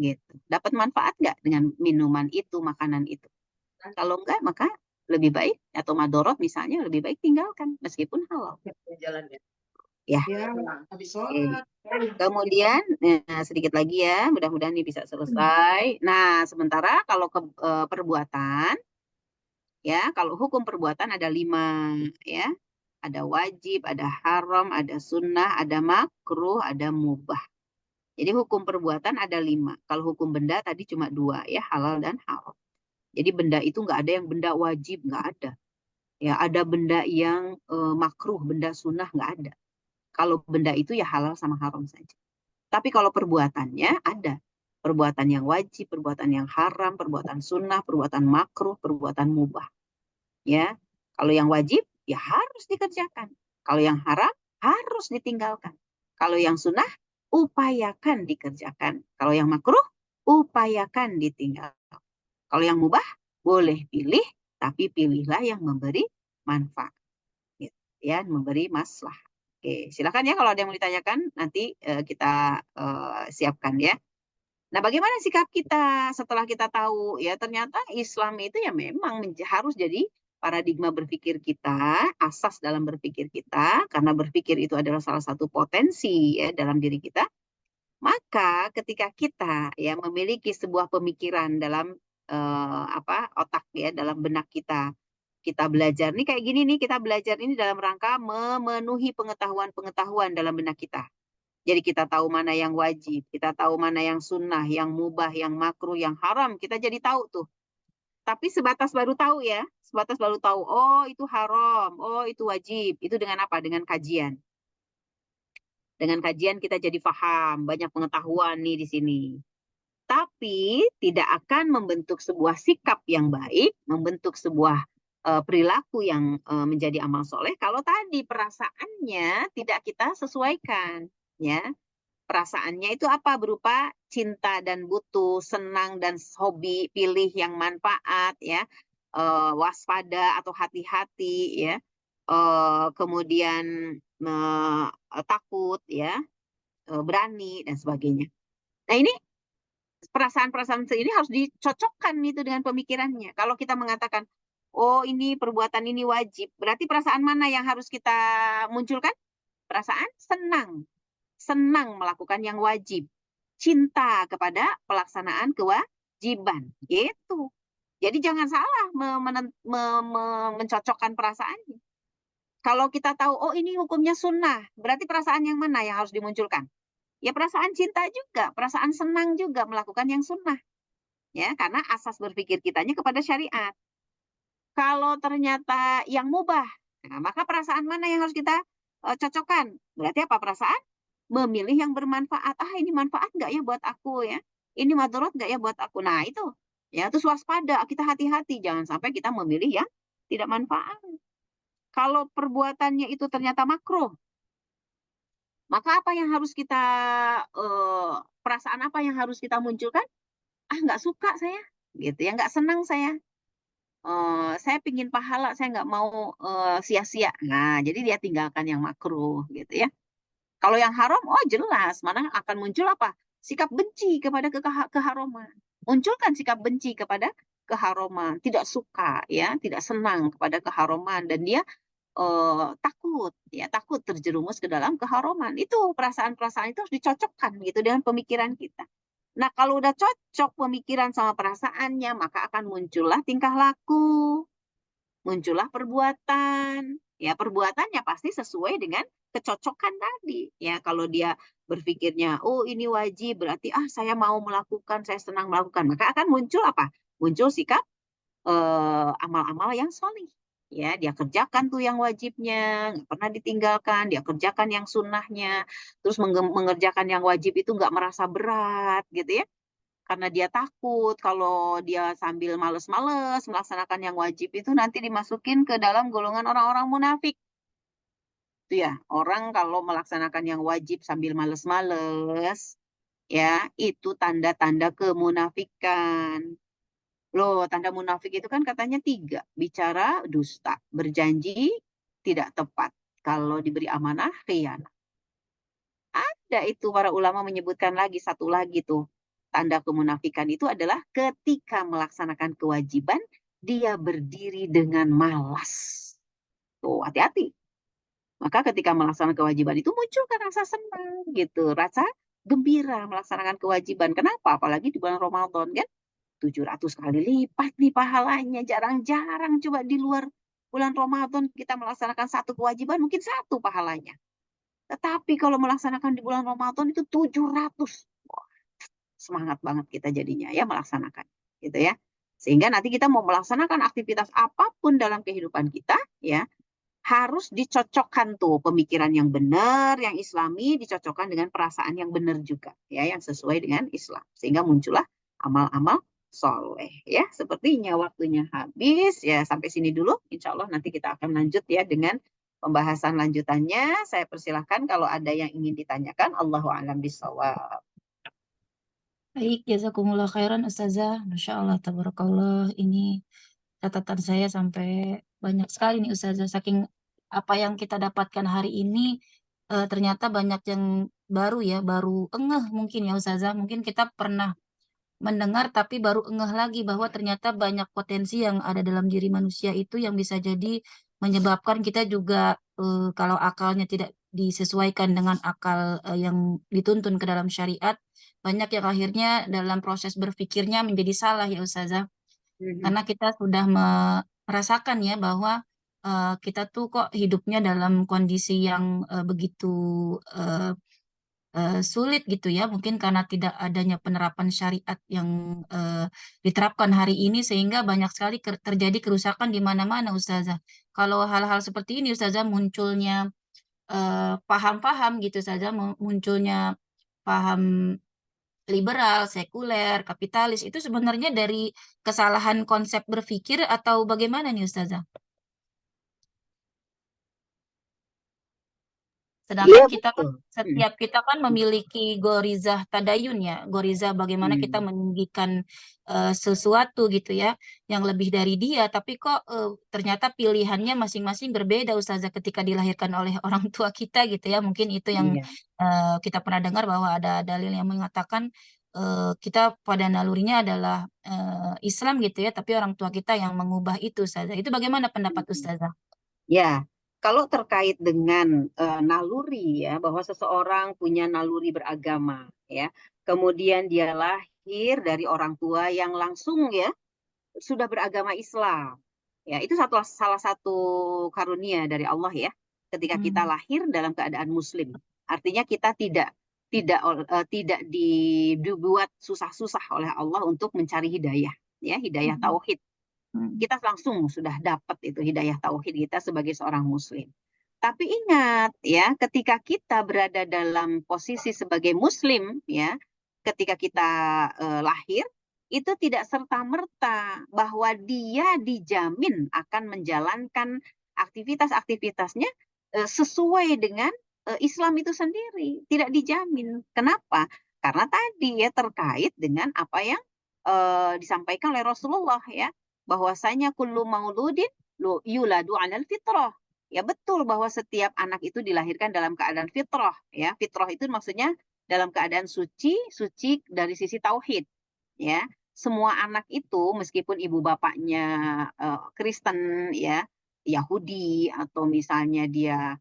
gitu, dapat manfaat nggak dengan minuman itu, makanan itu. Kalau enggak, maka lebih baik, atau madarat misalnya, lebih baik tinggalkan meskipun halal. Ya. habis Oke. sholat. Kemudian sedikit lagi ya, mudah-mudahan ini bisa selesai. Nah, sementara kalau perbuatan, ya, kalau hukum perbuatan ada 5, ya. Ada wajib, ada haram, ada sunnah, ada makruh, ada mubah. Jadi hukum perbuatan ada 5. Kalau hukum benda tadi cuma 2, ya, halal dan haram. Jadi benda itu nggak ada yang benda wajib, nggak ada. Ya, ada benda yang makruh, benda sunnah, nggak ada. Kalau benda itu ya halal sama haram saja. Tapi kalau perbuatannya ada. Perbuatan yang wajib, perbuatan yang haram, perbuatan sunnah, perbuatan makruh, perbuatan mubah. Ya, kalau yang wajib ya harus dikerjakan. Kalau yang haram harus ditinggalkan. Kalau yang sunnah upayakan dikerjakan. Kalau yang makruh upayakan ditinggalkan. Kalau yang mubah boleh pilih, tapi pilihlah yang memberi manfaat. Gitu, ya, memberi maslahat. Oke, silakan ya kalau ada yang mau ditanyakan nanti kita siapkan ya. Nah, bagaimana sikap kita setelah kita tahu ya ternyata Islam itu ya memang harus jadi paradigma berpikir kita, asas dalam berpikir kita, karena berpikir itu adalah salah satu potensi ya dalam diri kita. Maka ketika kita ya memiliki sebuah pemikiran dalam otak ya, dalam benak kita belajar nih kayak gini nih, kita belajar ini dalam rangka memenuhi pengetahuan-pengetahuan dalam benak kita. Jadi kita tahu mana yang wajib, kita tahu mana yang sunnah, yang mubah, yang makruh, yang haram, kita jadi tahu tuh. Tapi sebatas baru tahu ya, sebatas baru tahu, oh itu haram, oh itu wajib. Itu dengan apa? Dengan kajian. Dengan kajian kita jadi paham, banyak pengetahuan nih di sini. Tapi tidak akan membentuk sebuah sikap yang baik, membentuk sebuah perilaku yang menjadi amal soleh kalau tadi perasaannya tidak kita sesuaikan, ya. Perasaannya itu apa? Berupa cinta dan butuh, senang dan hobi, pilih yang manfaat, ya, waspada atau hati-hati, ya, kemudian takut, ya, berani dan sebagainya. Nah ini perasaan-perasaan ini harus dicocokkan itu dengan pemikirannya. Kalau kita mengatakan, oh ini perbuatan ini wajib, berarti perasaan mana yang harus kita munculkan? Perasaan senang. Senang melakukan yang wajib. Cinta kepada pelaksanaan kewajiban. Gitu. Jadi jangan salah mencocokkan perasaannya. Kalau kita tahu, oh ini hukumnya sunnah, berarti perasaan yang mana yang harus dimunculkan? Ya perasaan cinta juga, perasaan senang juga melakukan yang sunnah. Ya, karena asas berpikir kitanya kepada syariat. Kalau ternyata yang mubah, nah, maka perasaan mana yang harus kita cocokkan? Berarti apa perasaan? Memilih yang bermanfaat. Ah, ini manfaat nggak ya buat aku ya? Ini madarat nggak ya buat aku? Nah, itu. Ya, terus waspada, kita hati-hati. Jangan sampai kita memilih yang tidak manfaat. Kalau perbuatannya itu ternyata makruh, maka apa yang harus kita, perasaan apa yang harus kita munculkan? Ah, nggak suka saya, gitu ya, nggak senang saya pingin pahala, saya nggak mau sia-sia. Nah, jadi dia tinggalkan yang makruh, gitu ya. Kalau yang haram, oh jelas, mana akan muncul apa? Sikap benci kepada keharaman. Munculkan sikap benci kepada keharaman, tidak suka, ya, tidak senang kepada keharaman, dan dia takut, ya, takut terjerumus ke dalam keharaman. Itu perasaan-perasaan itu harus dicocokkan gitu dengan pemikiran kita. Nah, kalau udah cocok pemikiran sama perasaannya, maka akan muncullah tingkah laku, muncullah perbuatan. Ya, perbuatannya pasti sesuai dengan kecocokan tadi. Ya, kalau dia berpikirnya, oh ini wajib, berarti saya mau melakukan, saya senang melakukan. Maka akan muncul apa? Muncul sikap amal-amal yang solih. Ya, dia kerjakan tuh yang wajibnya, nggak pernah ditinggalkan, dia kerjakan yang sunnahnya, terus mengerjakan yang wajib itu nggak merasa berat, gitu ya. Karena dia takut kalau dia sambil males-males melaksanakan yang wajib itu nanti dimasukin ke dalam golongan orang-orang munafik. Itu ya, orang kalau melaksanakan yang wajib sambil males-males, ya, itu tanda-tanda kemunafikan. Loh, tanda munafik itu kan katanya 3. Bicara dusta, berjanji tidak tepat. Kalau diberi amanah, khianat. Ada itu para ulama menyebutkan lagi, satu lagi tuh. Tanda kemunafikan itu adalah ketika melaksanakan kewajiban, dia berdiri dengan malas. Tuh, hati-hati. Maka ketika melaksanakan kewajiban itu munculkan rasa senang gitu, rasa gembira melaksanakan kewajiban. Kenapa? Apalagi di bulan Ramadan kan 700 kali lipat nih pahalanya. Jarang-jarang coba di luar bulan Ramadan kita melaksanakan satu kewajiban mungkin satu pahalanya. Tetapi kalau melaksanakan di bulan Ramadan itu 700. Wah, semangat banget kita jadinya ya melaksanakan gitu ya. Sehingga nanti kita mau melaksanakan aktivitas apapun dalam kehidupan kita ya, harus dicocokkan tuh pemikiran yang benar, yang islami, dicocokkan dengan perasaan yang benar juga, ya, yang sesuai dengan Islam. Sehingga muncullah amal-amal soleh, ya. Sepertinya waktunya habis, ya, sampai sini dulu. Insya Allah nanti kita akan lanjut ya dengan pembahasan lanjutannya. Saya persilahkan kalau ada yang ingin ditanyakan. Allahu a'lam bishawab. Baik, jazakumullah khairan Ustazah. Masya Allah, tabarakallah. Ini catatan saya sampai banyak sekali nih Ustazah. Saking apa yang kita dapatkan hari ini, ternyata banyak yang baru ya, baru engeh mungkin ya Ustazah. Mungkin kita pernah mendengar tapi baru engeh lagi bahwa ternyata banyak potensi yang ada dalam diri manusia itu yang bisa jadi menyebabkan kita juga kalau akalnya tidak disesuaikan dengan akal yang dituntun ke dalam syariat, banyak yang akhirnya dalam proses berpikirnya menjadi salah ya Ustazah. Mhm. Karena kita sudah merasakan ya bahwa kita tuh kok hidupnya dalam kondisi yang begitu eh, sulit gitu ya, mungkin karena tidak adanya penerapan syariat yang diterapkan hari ini sehingga banyak sekali terjadi kerusakan di mana-mana Ustazah. Kalau hal-hal seperti ini Ustazah munculnya paham-paham gitu saja, munculnya paham liberal, sekuler, kapitalis itu sebenarnya dari kesalahan konsep berpikir atau bagaimana nih Ustazah? Iya Sedangkan kita kan betul. Mhm. setiap kita kan memiliki gorizah tadayun ya, gorizah bagaimana kita Mhm. meninggikan sesuatu gitu ya, yang lebih dari dia, tapi kok ternyata pilihannya masing-masing berbeda Ustazah ketika dilahirkan oleh orang tua kita gitu ya. Mungkin itu yang Iya. kita pernah dengar bahwa ada dalil yang mengatakan kita pada nalurinya adalah Islam gitu ya, tapi orang tua kita yang mengubah itu Ustazah. Itu bagaimana pendapat Mhm. Ustazah? Ya, kalau terkait dengan naluri ya, bahwa seseorang punya naluri beragama ya, kemudian dia lahir dari orang tua yang langsung ya sudah beragama Islam. Ya, itu salah satu karunia dari Allah ya, ketika kita Hmm. lahir dalam keadaan muslim. Artinya kita tidak dibuat susah-susah oleh Allah untuk mencari hidayah, ya, hidayah Hmm. tauhid. Hmm. Kita langsung sudah dapat itu hidayah tauhid kita sebagai seorang muslim. Tapi ingat ya, ketika kita berada dalam posisi sebagai muslim ya, ketika kita lahir itu tidak serta-merta bahwa dia dijamin akan menjalankan aktivitas-aktivitasnya sesuai dengan Islam itu sendiri, tidak dijamin. Kenapa? Karena tadi ya terkait dengan apa yang disampaikan oleh Rasulullah ya, bahwasanya kullu mauludin yuladu 'alal fitrah. Ya betul bahwa setiap anak itu dilahirkan dalam keadaan fitrah ya. Fitrah itu maksudnya dalam keadaan suci, suci dari sisi tauhid ya. Semua anak itu meskipun ibu bapaknya Kristen ya, Yahudi atau misalnya dia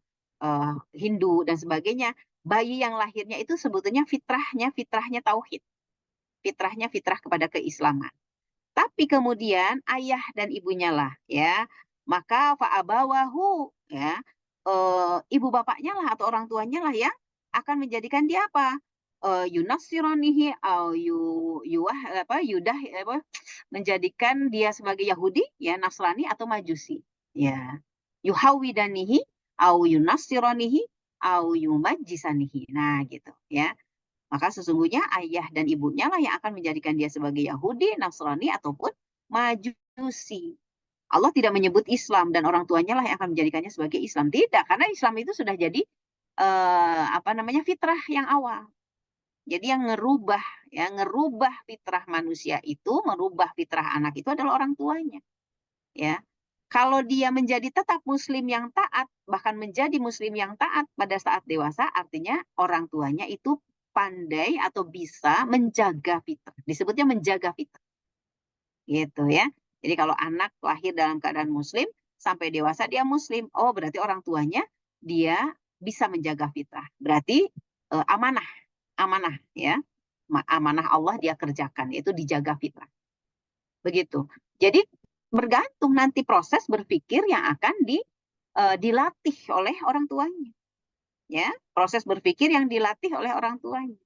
Hindu dan sebagainya, bayi yang lahirnya itu sebetulnya fitrahnya tauhid. Fitrah kepada keislaman. Tapi kemudian ayah dan ibunya lah ya, maka fa'abawahu ya, ibu bapaknya lah atau orang tuanya lah yang akan menjadikan dia apa? Yunassiranihi au yudah apa, menjadikan dia sebagai Yahudi ya, Nasrani atau Majusi. Ya. Yuhawidanihi au yunassiranihi au yumajjisanihi. Nah, gitu ya. Maka sesungguhnya ayah dan ibunya lah yang akan menjadikan dia sebagai Yahudi, Nasrani, ataupun Majusi. Allah tidak menyebut Islam dan orang tuanya lah yang akan menjadikannya sebagai Islam. Tidak, karena Islam itu sudah jadi fitrah yang awal. Jadi yang ngerubah fitrah manusia itu, merubah fitrah anak itu adalah orang tuanya. Ya, kalau dia menjadi tetap Muslim yang taat, bahkan menjadi Muslim yang taat pada saat dewasa, artinya orang tuanya itu pandai atau bisa menjaga fitrah. Disebutnya menjaga fitrah. Gitu ya. Jadi kalau anak lahir dalam keadaan Muslim, sampai dewasa dia Muslim. Oh berarti orang tuanya dia bisa menjaga fitrah. Berarti amanah ya. Amanah Allah dia kerjakan, yaitu dijaga fitrah. Begitu. Jadi bergantung nanti proses berpikir yang akan dilatih oleh orang tuanya. Ya, proses berpikir yang dilatih oleh orang tuanya.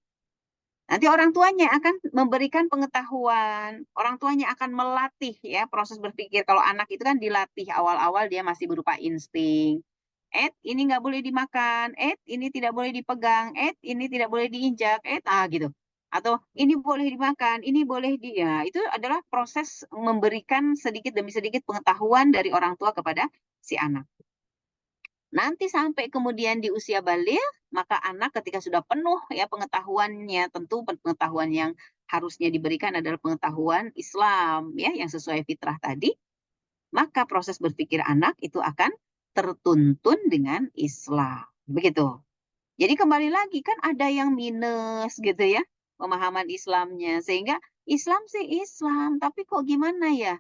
Nanti orang tuanya akan memberikan pengetahuan, orang tuanya akan melatih ya proses berpikir. Kalau anak itu kan dilatih awal-awal dia masih berupa insting. Ini nggak boleh dimakan, ini tidak boleh dipegang, ini tidak boleh diinjak, gitu. Atau ini boleh dimakan, ini boleh dia. Itu adalah proses memberikan sedikit demi sedikit pengetahuan dari orang tua kepada si anak. Nanti sampai kemudian di usia balik, maka anak ketika sudah penuh ya pengetahuannya, tentu pengetahuan yang harusnya diberikan adalah pengetahuan Islam ya yang sesuai fitrah tadi, maka proses berpikir anak itu akan tertuntun dengan Islam. Begitu. Jadi kembali lagi kan ada yang minus gitu ya pemahaman Islamnya, sehingga Islam sih Islam, tapi kok gimana ya?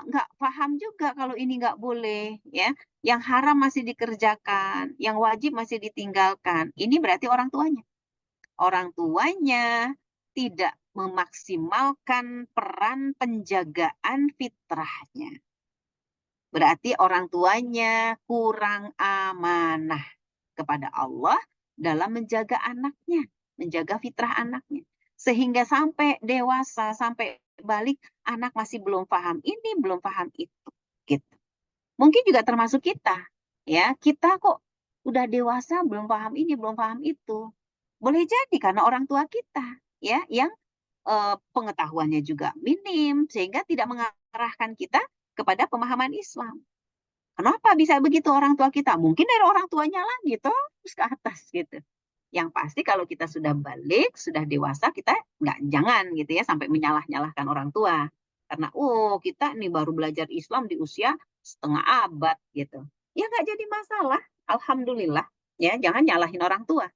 Nggak paham juga kalau ini nggak boleh ya, yang haram masih dikerjakan, yang wajib masih ditinggalkan. Ini berarti orang tuanya. Orang tuanya tidak memaksimalkan peran penjagaan fitrahnya. Berarti orang tuanya kurang amanah kepada Allah dalam menjaga anaknya, menjaga fitrah anaknya. Sehingga sampai dewasa, sampai balik, anak masih belum paham ini, belum paham itu. Gitu. Mungkin juga termasuk kita. Ya, kita kok udah dewasa, belum paham ini, belum paham itu. Boleh jadi karena orang tua kita, ya, yang pengetahuannya juga minim, sehingga tidak mengarahkan kita kepada pemahaman Islam. Kenapa bisa begitu orang tua kita? Mungkin dari orang tuanya lagi, terus ke atas gitu. Yang pasti kalau kita sudah balik, sudah dewasa, kita jangan gitu ya sampai menyalah-nyalahkan orang tua. Karena kita nih baru belajar Islam di usia setengah abad gitu. Ya nggak jadi masalah, alhamdulillah. Ya, jangan nyalahin orang tua.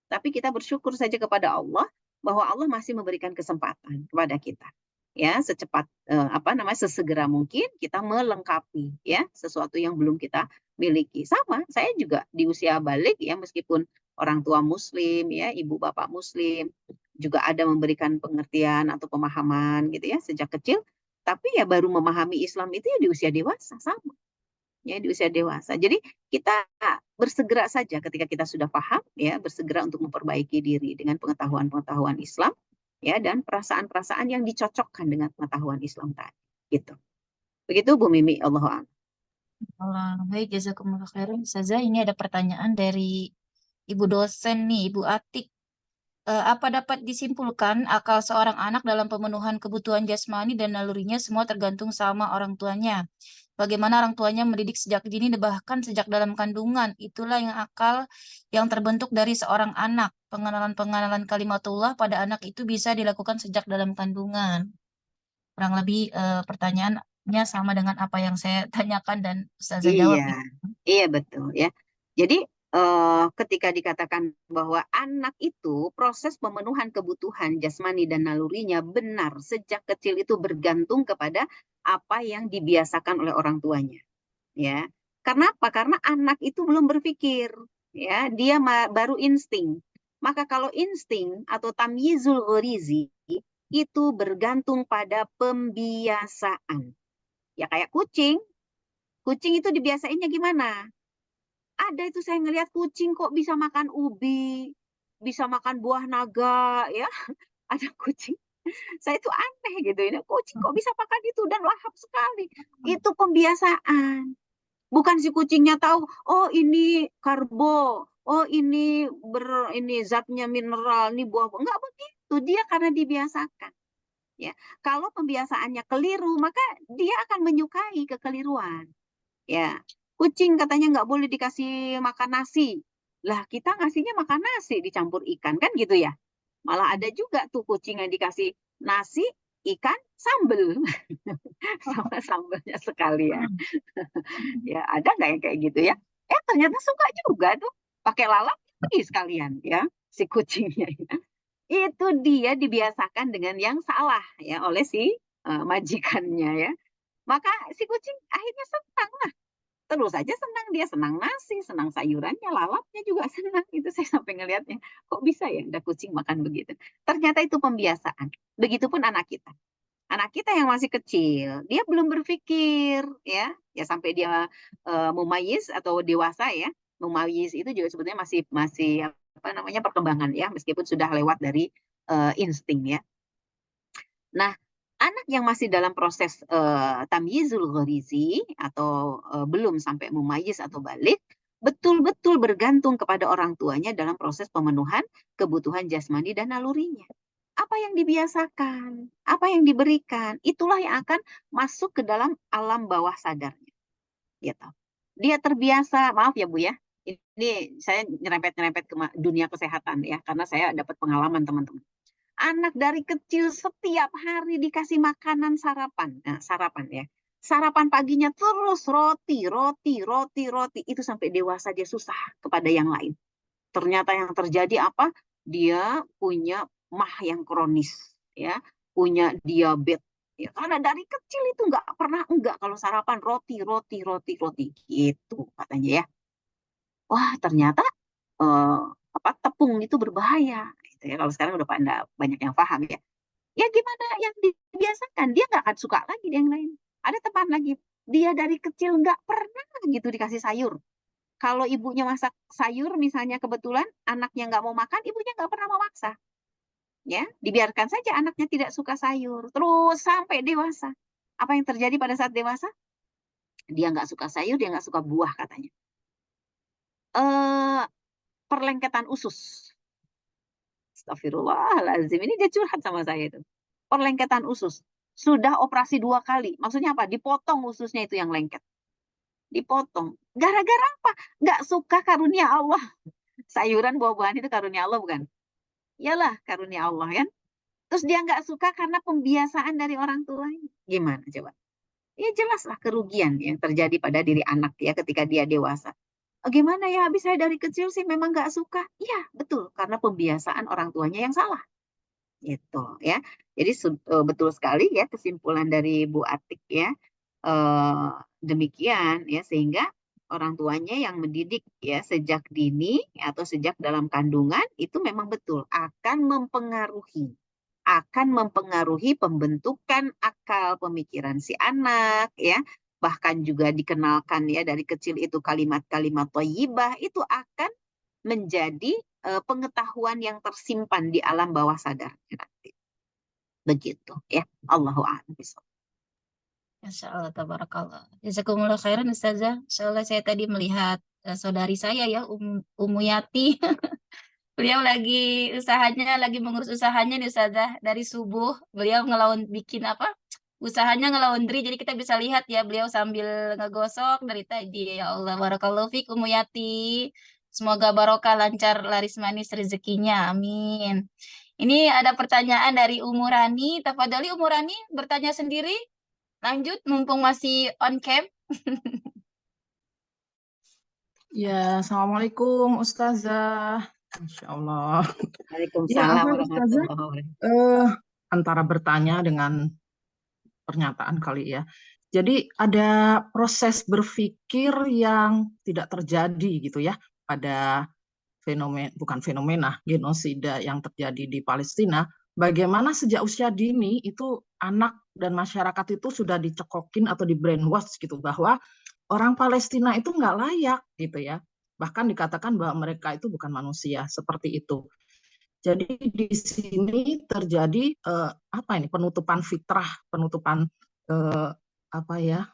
Tapi kita bersyukur saja kepada Allah bahwa Allah masih memberikan kesempatan kepada kita. Ya, sesegera mungkin kita melengkapi ya sesuatu yang belum kita miliki. Sama, saya juga di usia balik ya meskipun orang tua muslim ya, ibu bapak muslim juga ada memberikan pengertian atau pemahaman gitu ya sejak kecil, tapi ya baru memahami Islam itu ya di usia dewasa sama. Ya di usia dewasa. Jadi kita bersegera saja ketika kita sudah paham ya, bersegera untuk memperbaiki diri dengan pengetahuan-pengetahuan Islam ya dan perasaan-perasaan yang dicocokkan dengan pengetahuan Islam tadi. Gitu. Begitu Bu Mimi, Allahu a'lam. Allah, baik, jazakumullah khairan. Ustazah, ini ada pertanyaan dari Ibu dosen nih, Ibu Atik. Apa dapat disimpulkan akal seorang anak dalam pemenuhan kebutuhan jasmani dan nalurinya semua tergantung sama orang tuanya? Bagaimana orang tuanya mendidik sejak dini, bahkan sejak dalam kandungan. Itulah yang akal yang terbentuk dari seorang anak. Pengenalan-pengenalan kalimatullah pada anak itu bisa dilakukan sejak dalam kandungan. Kurang lebih pertanyaannya sama dengan apa yang saya tanyakan dan Ustazah jawab. Iya, iya betul ya. Jadi ketika dikatakan bahwa anak itu proses pemenuhan kebutuhan jasmani dan nalurinya benar sejak kecil itu bergantung kepada apa yang dibiasakan oleh orang tuanya. Ya, karena apa? Karena anak itu belum berpikir, ya, dia baru insting. Maka kalau insting atau tamyizul ghorizi itu bergantung pada pembiasaan. Ya kayak kucing. Kucing itu dibiasainnya gimana? Ada itu saya ngelihat kucing kok bisa makan ubi, bisa makan buah naga, ya. Ada kucing. Saya itu aneh gitu. Ini kucing kok bisa makan itu dan lahap sekali. Itu pembiasaan. Bukan si kucingnya tahu, oh ini karbo, oh ini zatnya mineral, ini buah. Enggak begitu. Dia karena dibiasakan. Ya, kalau pembiasaannya keliru, maka dia akan menyukai kekeliruan. Ya, kucing katanya nggak boleh dikasih makan nasi. Lah kita ngasihnya makan nasi dicampur ikan kan gitu ya. Malah ada juga tuh kucing yang dikasih nasi, ikan, sambel. Sama sambelnya sekalian. Ya, ada nggak yang kayak gitu ya? Ternyata suka juga tuh pakai lalap sekalian ya si kucingnya. Itu dia dibiasakan dengan yang salah ya oleh si majikannya ya. Maka si kucing akhirnya senang lah terus aja senang, dia senang nasi, senang sayurannya, lalapnya juga senang. Itu saya sampai ngelihatnya, kok bisa ya ada kucing makan begitu. Ternyata itu pembiasaan. Begitupun anak kita. Anak kita yang masih kecil, dia belum berpikir ya, ya sampai dia mumayyiz atau dewasa ya. Mumayyiz itu juga sebetulnya masih apa namanya perkembangan ya, meskipun sudah lewat dari insting ya. Nah, anak yang masih dalam proses tamyizul ghorizi atau belum sampai mumayyiz atau balik, betul-betul bergantung kepada orang tuanya dalam proses pemenuhan kebutuhan jasmani dan nalurinya. Apa yang dibiasakan, apa yang diberikan, itulah yang akan masuk ke dalam alam bawah sadarnya. Gitu. Dia terbiasa, maaf ya Bu ya, ini saya nyerempet-nyerempet ke dunia kesehatan ya, karena saya dapat pengalaman teman-teman. Anak dari kecil setiap hari dikasih makanan sarapan. Nah, sarapan ya. Sarapan paginya terus roti, roti, roti, roti. Itu sampai dewasa dia susah kepada yang lain. Ternyata yang terjadi apa? Dia punya mah yang kronis. Ya, punya diabetes. Ya, karena dari kecil itu nggak pernah enggak kalau sarapan roti, roti, roti, roti. Gitu katanya ya. Wah, ternyata eh, apa tepung itu berbahaya. Gitu ya. Kalau sekarang udah banyak yang paham ya. Ya gimana yang dibiasakan, dia nggak akan suka lagi yang lain. Ada teman lagi, dia dari kecil nggak pernah gitu dikasih sayur. Kalau ibunya masak sayur misalnya kebetulan anaknya nggak mau makan, ibunya nggak pernah memaksa. Ya, dibiarkan saja anaknya tidak suka sayur, terus sampai dewasa. Apa yang terjadi pada saat dewasa? Dia nggak suka sayur, dia nggak suka buah katanya. Perlengketan usus. Astagfirullahaladzim, ini dia curhat sama saya itu. Perlengketan usus. Sudah operasi 2 kali. Maksudnya apa? Dipotong ususnya itu yang lengket. Dipotong. Gara-gara apa? Nggak suka karunia Allah. Sayuran, buah-buahan itu karunia Allah bukan? Iyalah karunia Allah kan. Terus dia nggak suka karena pembiasaan dari orang tuanya. Gimana coba? Ya jelaslah kerugian yang terjadi pada diri anak ya ketika dia dewasa. Gimana ya? Habis saya dari kecil sih memang nggak suka. Iya, betul. Karena pembiasaan orang tuanya yang salah. Gitu ya. Jadi betul sekali ya kesimpulan dari Bu Atik ya. Demikian ya sehingga orang tuanya yang mendidik ya sejak dini atau sejak dalam kandungan itu memang betul akan mempengaruhi pembentukan akal pemikiran si anak ya, bahkan juga dikenalkan ya dari kecil itu kalimat-kalimat thayyibah itu akan menjadi pengetahuan yang tersimpan di alam bawah sadarnya nanti. Begitu ya. Allahu a'lam bishawab. Masya Allah, tabarakallah. Jazakumullah khairan Ustazah. Soalnya saya tadi melihat saudari saya ya, Umu Yati. Beliau lagi mengurus usahanya nih Ustazah. Dari subuh, beliau bikin apa? Usahanya ngelaundry, jadi kita bisa lihat ya beliau sambil ngegosok dari tadi. Ya Allah, barakallahu fiik Umu Yati. Semoga barokah, lancar, laris manis rezekinya. Amin. Ini ada pertanyaan dari Umu Rani. Tafadhali Umu Rani bertanya sendiri. Lanjut, mumpung masih on cam. Ya, Assalamualaikum Ustazah. Insya Allah. Ya, Waalaikumsalam apa Ustazah? warahmatullahi wabarakatuh. Antara bertanya dengan pernyataan kali ya. Jadi ada proses berpikir yang tidak terjadi gitu ya pada bukan fenomena genosida yang terjadi di Palestina. Bagaimana sejak usia dini itu anak dan masyarakat itu sudah dicekokin atau di brainwash gitu bahwa orang Palestina itu nggak layak gitu ya. Bahkan dikatakan bahwa mereka itu bukan manusia seperti itu. Jadi di sini terjadi penutupan fitrah, penutupan apa ya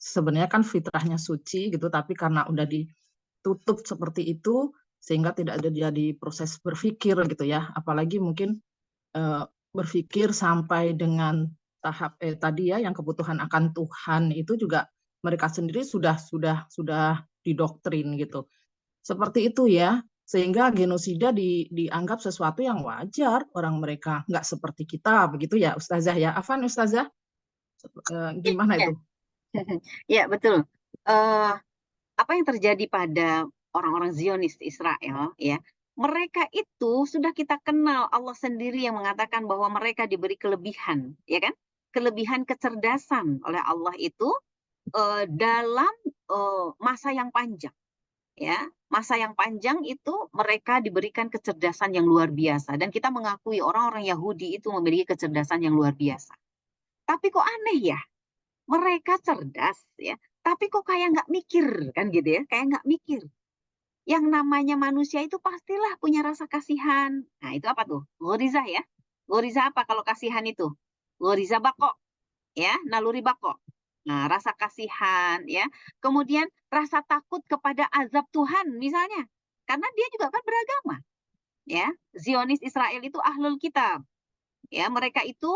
sebenarnya kan fitrahnya suci gitu, tapi karena udah ditutup seperti itu sehingga tidak ada jadi proses berpikir gitu ya. Apalagi mungkin berpikir sampai dengan tahap tadi ya yang kebutuhan akan Tuhan itu juga mereka sendiri sudah didoktrin gitu. Seperti itu ya, sehingga genosida dianggap sesuatu yang wajar orang mereka, nggak seperti kita begitu ya Ustazah ya. Afan Ustazah, gimana Ya, itu? ya betul. Apa yang terjadi pada orang-orang Zionis di Israel ya? Mereka itu sudah kita kenal, Allah sendiri yang mengatakan bahwa mereka diberi kelebihan, ya kan? Kelebihan kecerdasan oleh Allah itu dalam masa yang panjang. Ya, masa yang panjang itu mereka diberikan kecerdasan yang luar biasa, dan kita mengakui orang-orang Yahudi itu memiliki kecerdasan yang luar biasa. Tapi kok aneh ya, mereka cerdas ya, tapi kok kayak nggak mikir kan gitu ya, kayak nggak mikir. Yang namanya manusia itu pastilah punya rasa kasihan. Nah itu apa tuh? Ghorizah ya. Ghorizah apa kalau kasihan itu? Ghorizah bako ya, naluri bako. Nah, rasa kasihan ya. Kemudian rasa takut kepada azab Tuhan misalnya. Karena dia juga kan beragama. Ya, Zionis Israel itu ahlul kitab. Ya, mereka itu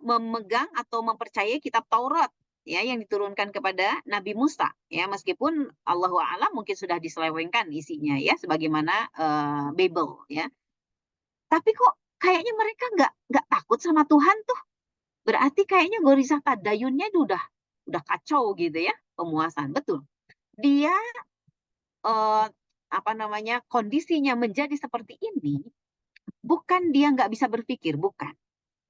memegang atau mempercayai kitab Taurat ya yang diturunkan kepada Nabi Musa ya, meskipun Allahu a'lam mungkin sudah diselewengkan isinya ya sebagaimana Bible ya. Tapi kok kayaknya mereka nggak takut sama Tuhan tuh. Berarti kayaknya Gorizah Tadayunnya itu udah kacau gitu ya, pemuasan. Betul. Dia kondisinya menjadi seperti ini bukan dia nggak bisa berpikir, bukan.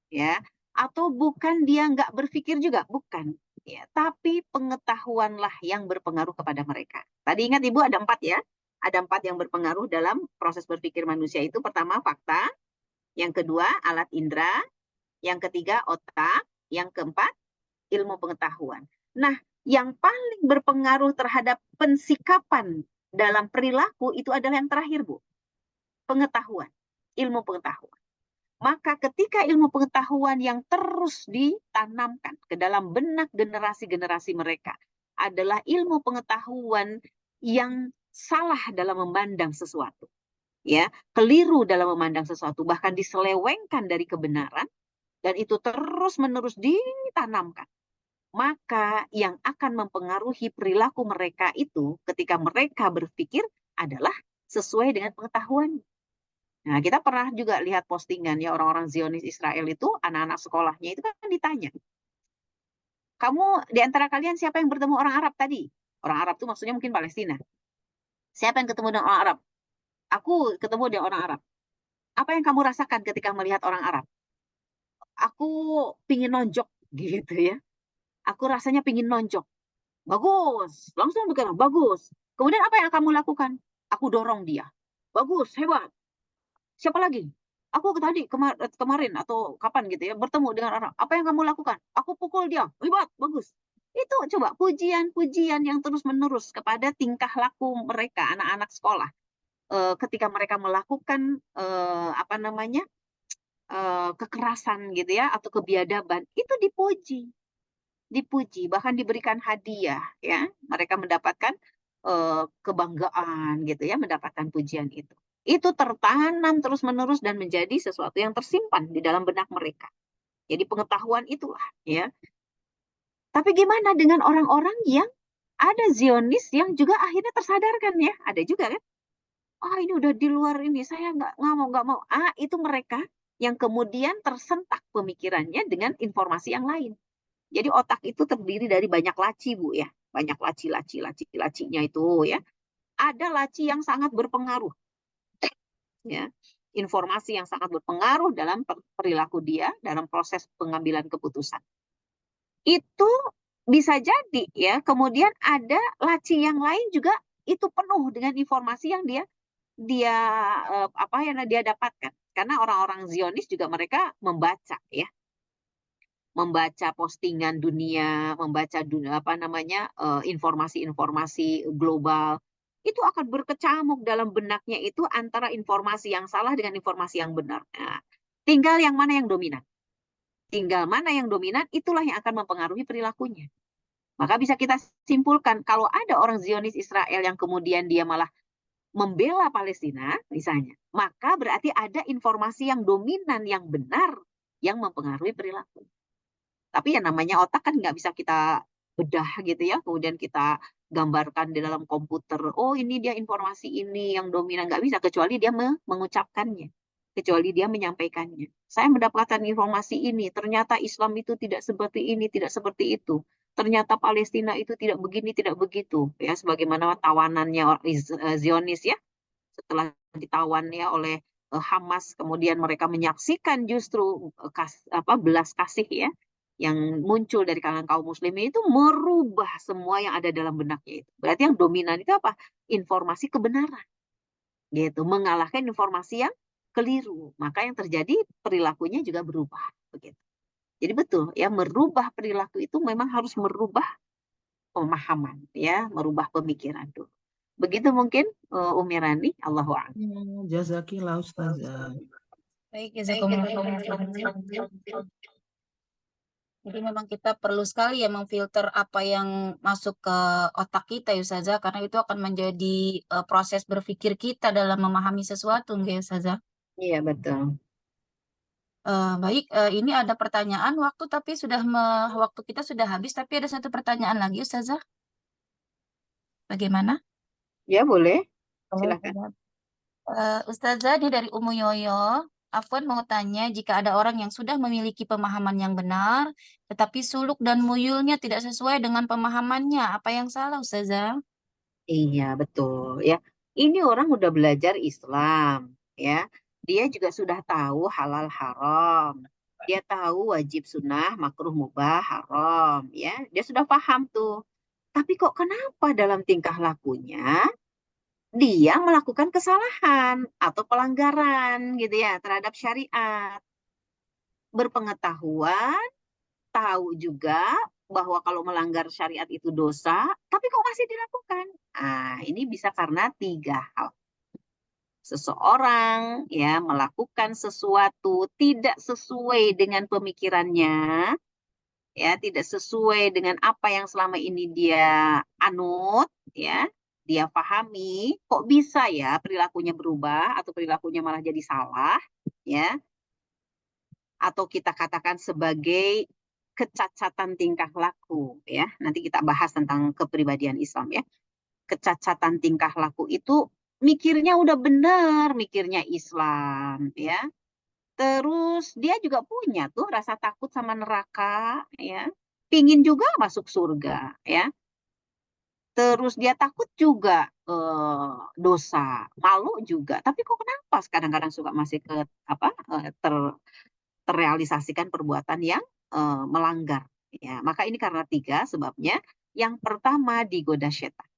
Ya. Atau bukan dia nggak berpikir juga, bukan. Ya, tapi pengetahuanlah yang berpengaruh kepada mereka. Tadi ingat Ibu ada 4 ya. Ada 4 yang berpengaruh dalam proses berpikir manusia itu. Pertama fakta, yang kedua alat indera, yang ketiga otak, yang keempat ilmu pengetahuan. Nah, yang paling berpengaruh terhadap pensikapan dalam perilaku itu adalah yang terakhir, Bu. Pengetahuan, ilmu pengetahuan. Maka ketika ilmu pengetahuan yang terus ditanamkan ke dalam benak generasi-generasi mereka adalah ilmu pengetahuan yang salah dalam memandang sesuatu. Ya, keliru dalam memandang sesuatu, bahkan diselewengkan dari kebenaran, dan itu terus-menerus ditanamkan. Maka yang akan mempengaruhi perilaku mereka itu ketika mereka berpikir adalah sesuai dengan pengetahuan. Nah, kita pernah juga lihat postingan ya orang-orang Zionis Israel itu, anak-anak sekolahnya itu kan ditanya, kamu di antara kalian siapa yang bertemu orang Arab tadi? Orang Arab itu maksudnya mungkin Palestina. Siapa yang ketemu dengan orang Arab? Aku ketemu dengan orang Arab. Apa yang kamu rasakan ketika melihat orang Arab? Aku pingin nonjok gitu ya. Aku rasanya pingin nonjok. Bagus, langsung bergerak, bagus. Kemudian apa yang kamu lakukan? Aku dorong dia. Bagus, hebat. Siapa lagi? Aku tadi kemarin atau kapan gitu ya bertemu dengan orang. Apa yang kamu lakukan? Aku pukul dia. Hebat, bagus. Itu coba pujian-pujian yang terus-menerus kepada tingkah laku mereka anak-anak sekolah. Ketika mereka melakukan kekerasan gitu ya atau kebiadaban, itu dipuji, bahkan diberikan hadiah ya. Mereka mendapatkan kebanggaan gitu ya, mendapatkan pujian itu. Itu tertanam terus-menerus dan menjadi sesuatu yang tersimpan di dalam benak mereka. Jadi pengetahuan itulah ya. Tapi gimana dengan orang-orang yang ada Zionis yang juga akhirnya tersadarkan ya, ada juga kan? Ini udah di luar ini, saya nggak mau. Itu mereka yang kemudian tersentak pemikirannya dengan informasi yang lain. Jadi otak itu terdiri dari banyak laci, Bu ya. Banyak lacinya itu ya. Ada laci yang sangat berpengaruh. Ya. Informasi yang sangat berpengaruh dalam perilaku dia dalam proses pengambilan keputusan. Itu bisa jadi ya, kemudian ada laci yang lain juga itu penuh dengan informasi yang dia dapatkan. Karena orang-orang Zionis juga mereka membaca ya. Membaca postingan dunia, membaca informasi-informasi global, itu akan berkecamuk dalam benaknya itu antara informasi yang salah dengan informasi yang benar. Nah, tinggal yang mana yang dominan. Tinggal mana yang dominan, itulah yang akan mempengaruhi perilakunya. Maka bisa kita simpulkan, kalau ada orang Zionis Israel yang kemudian dia malah membela Palestina, misalnya, maka berarti ada informasi yang dominan, yang benar, yang mempengaruhi perilaku. Tapi yang namanya otak kan nggak bisa kita bedah gitu ya, kemudian kita gambarkan di dalam komputer, oh ini dia informasi ini yang dominan, nggak bisa, kecuali dia mengucapkannya, kecuali dia menyampaikannya. Saya mendapatkan informasi ini, ternyata Islam itu tidak seperti ini, tidak seperti itu. Ternyata Palestina itu tidak begini, tidak begitu. Ya, sebagaimana tawanannya Zionis ya, setelah ditawan ya oleh Hamas, kemudian mereka menyaksikan justru belas kasih ya, yang muncul dari kalangan kaum muslimin itu merubah semua yang ada dalam benaknya itu. Berarti yang dominan itu apa? Informasi kebenaran. Gitu, mengalahkan informasi yang keliru. Maka yang terjadi perilakunya juga berubah, begitu. Jadi betul ya, merubah perilaku itu memang harus merubah pemahaman ya, merubah pemikiran dulu. Begitu mungkin Umi Rani, Allahu a'lam. Jazakillah Ustazah. Baik, jazakumullah khairan. Jadi memang kita perlu sekali ya memfilter apa yang masuk ke otak kita ya Ustazah, karena itu akan menjadi proses berpikir kita dalam memahami sesuatu nggak ya Ustazah? Iya betul. Baik, ini ada pertanyaan waktu tapi waktu kita sudah habis, tapi ada satu pertanyaan lagi Ustazah. Bagaimana? Ya boleh, Boleh, silakan. Ustazah, ini dari Umu Yoyo. Afwan mau tanya, jika ada orang yang sudah memiliki pemahaman yang benar, tetapi suluk dan muyulnya tidak sesuai dengan pemahamannya, apa yang salah Ustazah? Iya betul ya. Ini orang udah belajar Islam ya. Dia juga sudah tahu halal haram. Dia tahu wajib sunnah, makruh mubah, haram ya. Dia sudah paham tuh. Tapi kok kenapa dalam tingkah lakunya dia melakukan kesalahan atau pelanggaran gitu ya terhadap syariat. Berpengetahuan, tahu juga bahwa kalau melanggar syariat itu dosa, tapi kok masih dilakukan? Ah, ini bisa karena 3 hal. Seseorang ya melakukan sesuatu tidak sesuai dengan pemikirannya, ya tidak sesuai dengan apa yang selama ini dia anut, ya dia pahami, kok bisa ya perilakunya berubah atau perilakunya malah jadi salah, ya, atau kita katakan sebagai kecacatan tingkah laku, ya. Nanti kita bahas tentang kepribadian Islam, ya. Kecacatan tingkah laku itu mikirnya udah benar, mikirnya Islam, ya. Terus dia juga punya tuh rasa takut sama neraka, ya. Pingin juga masuk surga, ya. Terus dia takut juga dosa, malu juga. Tapi kok kenapa kadang-kadang suka masih ke apa terrealisasikan perbuatan yang melanggar. Ya, maka ini karena 3 sebabnya. Yang pertama digoda setan.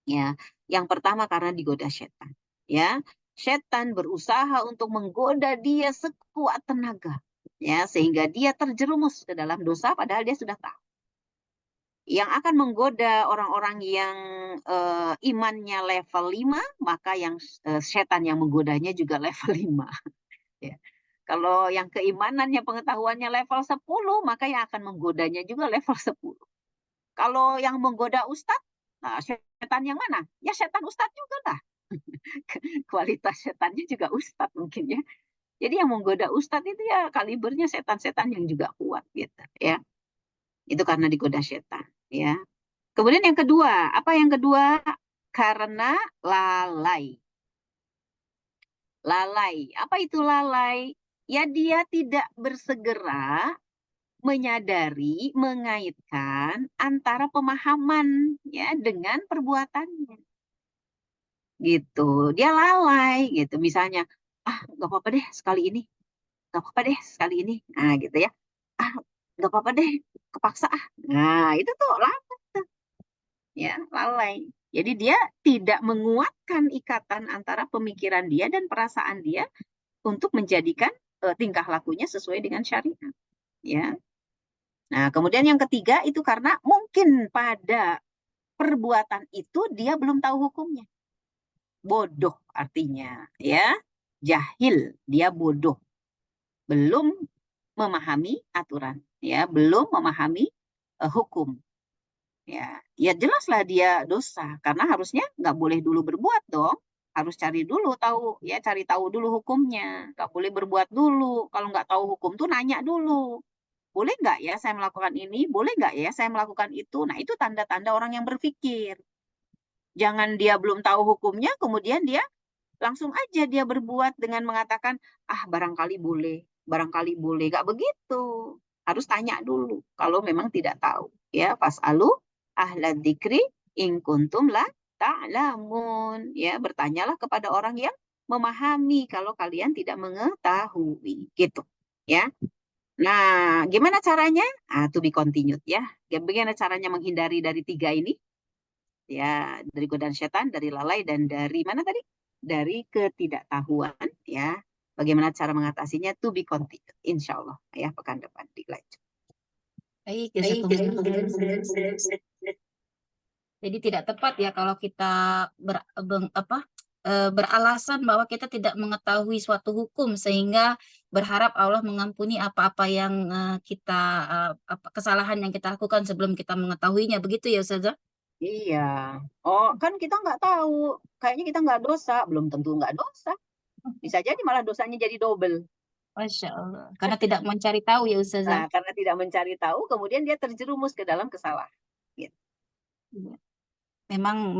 Ya, yang pertama karena digoda setan. Ya, setan berusaha untuk menggoda dia sekuat tenaga. Ya, sehingga dia terjerumus ke dalam dosa padahal dia sudah tahu. Yang akan menggoda orang-orang yang imannya level 5, maka yang setan yang menggodanya juga level 5. Ya. Kalau yang keimanannya, pengetahuannya level 10, maka yang akan menggodanya juga level 10. Kalau yang menggoda ustadz, nah setan yang mana? Ya setan ustadz juga lah. Kualitas setannya juga ustadz mungkin ya. Jadi yang menggoda ustadz itu ya kalibernya setan-setan yang juga kuat gitu ya. Itu karena digoda setan ya. Kemudian yang kedua, apa yang kedua? Karena lalai. Lalai. Apa itu lalai? Ya dia tidak bersegera menyadari, mengaitkan antara pemahaman ya dengan perbuatannya. Gitu. Dia lalai gitu. Misalnya, nggak apa-apa deh sekali ini. Nggak apa-apa deh sekali ini. Nah, gitu ya. Nggak apa-apa deh, kepaksa ah. Nah, itu tuh lalai tuh. Ya, lalai. Jadi dia tidak menguatkan ikatan antara pemikiran dia dan perasaan dia untuk menjadikan tingkah lakunya sesuai dengan syariat. Ya. Nah, kemudian yang ketiga itu karena mungkin pada perbuatan itu dia belum tahu hukumnya. Bodoh artinya, ya. Jahil, dia bodoh. Belum memahami aturan, ya, belum memahami hukum. Ya, ya jelaslah dia dosa karena harusnya nggak boleh dulu berbuat dong. Harus cari dulu tahu, ya, cari tahu dulu hukumnya. Nggak boleh berbuat dulu. Kalau nggak tahu hukum tuh nanya dulu. Boleh nggak ya saya melakukan ini? Boleh nggak ya saya melakukan itu? Nah, itu tanda-tanda orang yang berpikir. Jangan dia belum tahu hukumnya, kemudian dia langsung aja dia berbuat dengan mengatakan, barangkali boleh, barangkali boleh. Nggak begitu. Harus tanya dulu kalau memang tidak tahu. Ya, fas'alu ahla dzikri in kuntum la ta'lamun. Ya, bertanyalah kepada orang yang memahami kalau kalian tidak mengetahui. Gitu. Ya. Nah, gimana caranya? To be continued ya. Bagaimana caranya menghindari dari 3 ini? Ya, dari godaan setan, dari lalai, dan dari mana tadi? Dari ketidaktahuan ya. Bagaimana cara mengatasinya? To be continued. Insya Allah ya, pekan depan dilanjut. Baik, jazakumullah. Jadi tidak tepat ya kalau kita beralasan bahwa kita tidak mengetahui suatu hukum sehingga berharap Allah mengampuni apa-apa yang kesalahan yang kita lakukan sebelum kita mengetahuinya. Begitu ya Ustazah? Iya. Oh, kan kita nggak tahu. Kayaknya kita nggak dosa. Belum tentu nggak dosa. Bisa jadi malah dosanya jadi double. Masya Allah. Karena tidak mencari tahu ya Ustazah. Nah, karena tidak mencari tahu, kemudian dia terjerumus ke dalam kesalahan. Gitu. Iya. Memang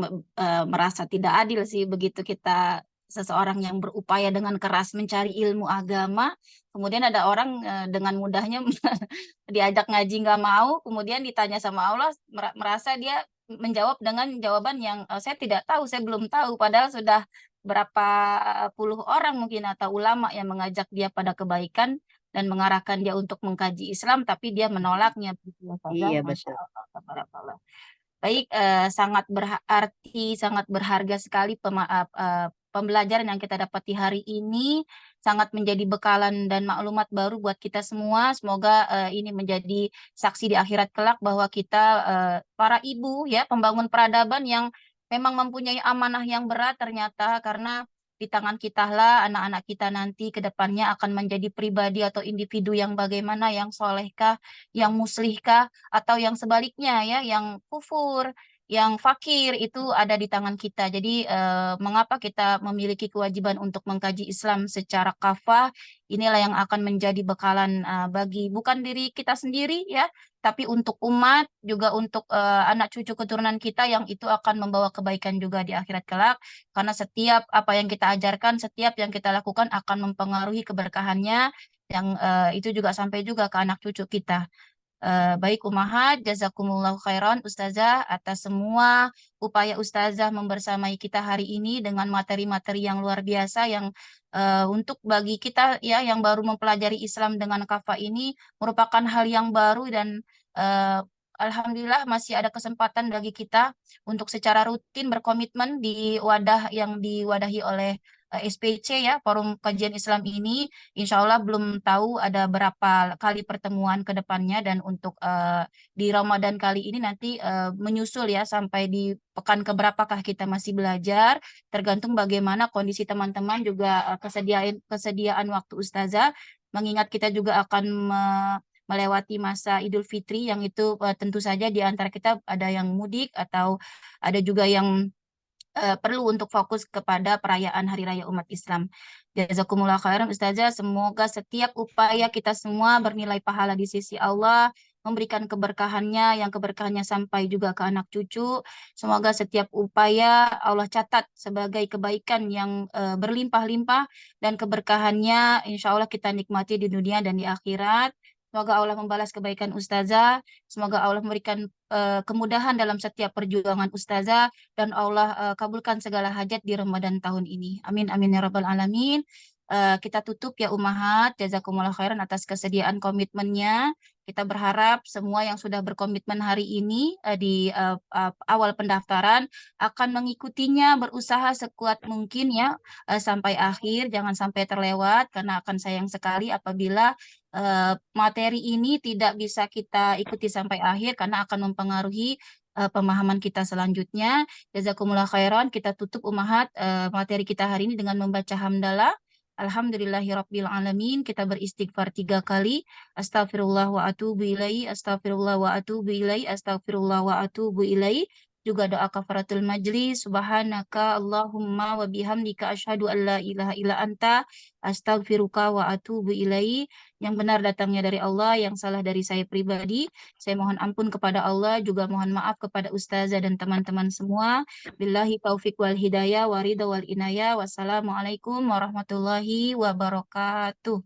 merasa tidak adil sih begitu kita seseorang yang berupaya dengan keras mencari ilmu agama, kemudian ada orang dengan mudahnya diajak ngaji nggak mau, kemudian ditanya sama Allah merasa dia menjawab dengan jawaban yang saya tidak tahu, saya belum tahu, padahal sudah berapa puluh orang mungkin atau ulama yang mengajak dia pada kebaikan dan mengarahkan dia untuk mengkaji Islam, tapi dia menolaknya. Iya, Masya betul. Allah, tabarakallah. Baik, sangat berarti, sangat berharga sekali pembelajaran yang kita dapat di hari ini, sangat menjadi bekalan dan maklumat baru buat kita semua. Semoga ini menjadi saksi di akhirat kelak bahwa kita para ibu ya, pembangun peradaban yang memang mempunyai amanah yang berat ternyata, karena di tangan kita lah anak-anak kita nanti ke depannya akan menjadi pribadi atau individu yang bagaimana, yang solehkah, yang muslihkah, atau yang sebaliknya ya, yang kufur, yang fakir, itu ada di tangan kita. Jadi mengapa kita memiliki kewajiban untuk mengkaji Islam secara kafah? Inilah yang akan menjadi bekalan bagi bukan diri kita sendiri ya, tapi untuk umat, juga untuk anak cucu keturunan kita, yang itu akan membawa kebaikan juga di akhirat kelak. Karena setiap apa yang kita ajarkan, setiap yang kita lakukan akan mempengaruhi keberkahannya, yang itu juga sampai juga ke anak cucu kita. Baik Umahat, jazakumullah khairan Ustazah atas semua upaya Ustazah membersamai kita hari ini dengan materi-materi yang luar biasa yang untuk bagi kita ya yang baru mempelajari Islam dengan kafah ini merupakan hal yang baru, dan eh, Alhamdulillah masih ada kesempatan bagi kita untuk secara rutin berkomitmen di wadah yang diwadahi oleh SPC ya, Forum Kajian Islam ini. Insya Allah belum tahu ada berapa kali pertemuan ke depannya, dan untuk di Ramadan kali ini nanti menyusul ya sampai di pekan keberapakah kita masih belajar, tergantung bagaimana kondisi teman-teman juga kesediaan waktu Ustazah, mengingat kita juga akan melewati masa Idul Fitri yang itu tentu saja di antara kita ada yang mudik atau ada juga yang perlu untuk fokus kepada perayaan Hari Raya Umat Islam. Jazakumullah khairan Ustazah, semoga setiap upaya kita semua bernilai pahala di sisi Allah, memberikan keberkahannya, yang keberkahannya sampai juga ke anak cucu. Semoga setiap upaya Allah catat sebagai kebaikan yang berlimpah-limpah, dan keberkahannya insya Allah kita nikmati di dunia dan di akhirat. Semoga Allah membalas kebaikan Ustazah, semoga Allah memberikan kemudahan dalam setiap perjuangan Ustazah, dan Allah kabulkan segala hajat di Ramadan tahun ini. Amin amin ya rabbal alamin. Kita tutup ya Umahat, jazakumullah khairan atas kesediaan komitmennya. Kita berharap semua yang sudah berkomitmen hari ini di awal pendaftaran akan mengikutinya, berusaha sekuat mungkin ya sampai akhir, jangan sampai terlewat, karena akan sayang sekali apabila materi ini tidak bisa kita ikuti sampai akhir, karena akan mempengaruhi pemahaman kita selanjutnya. Jazakumullah khairan. Kita tutup Umahat materi kita hari ini dengan membaca hamdalah. Alhamdulillahirabbil alamin. Kita beristighfar 3 kali. Astagfirullah wa atubu ilaihi, astagfirullah wa atubu ilaihi, astagfirullah wa atubu ilaihi. Juga doa kafaratul majlis. Subhanaka Allahumma wa bihamdika asyhadu an la ilaha illa anta astaghfiruka wa atubu ilaihi. Yang benar datangnya dari Allah, yang salah dari saya pribadi. Saya mohon ampun kepada Allah, juga mohon maaf kepada Ustazah dan teman-teman semua. Billahi taufik wal hidayah, wa ridha wal inayah. Wassalamualaikum warahmatullahi wabarakatuh.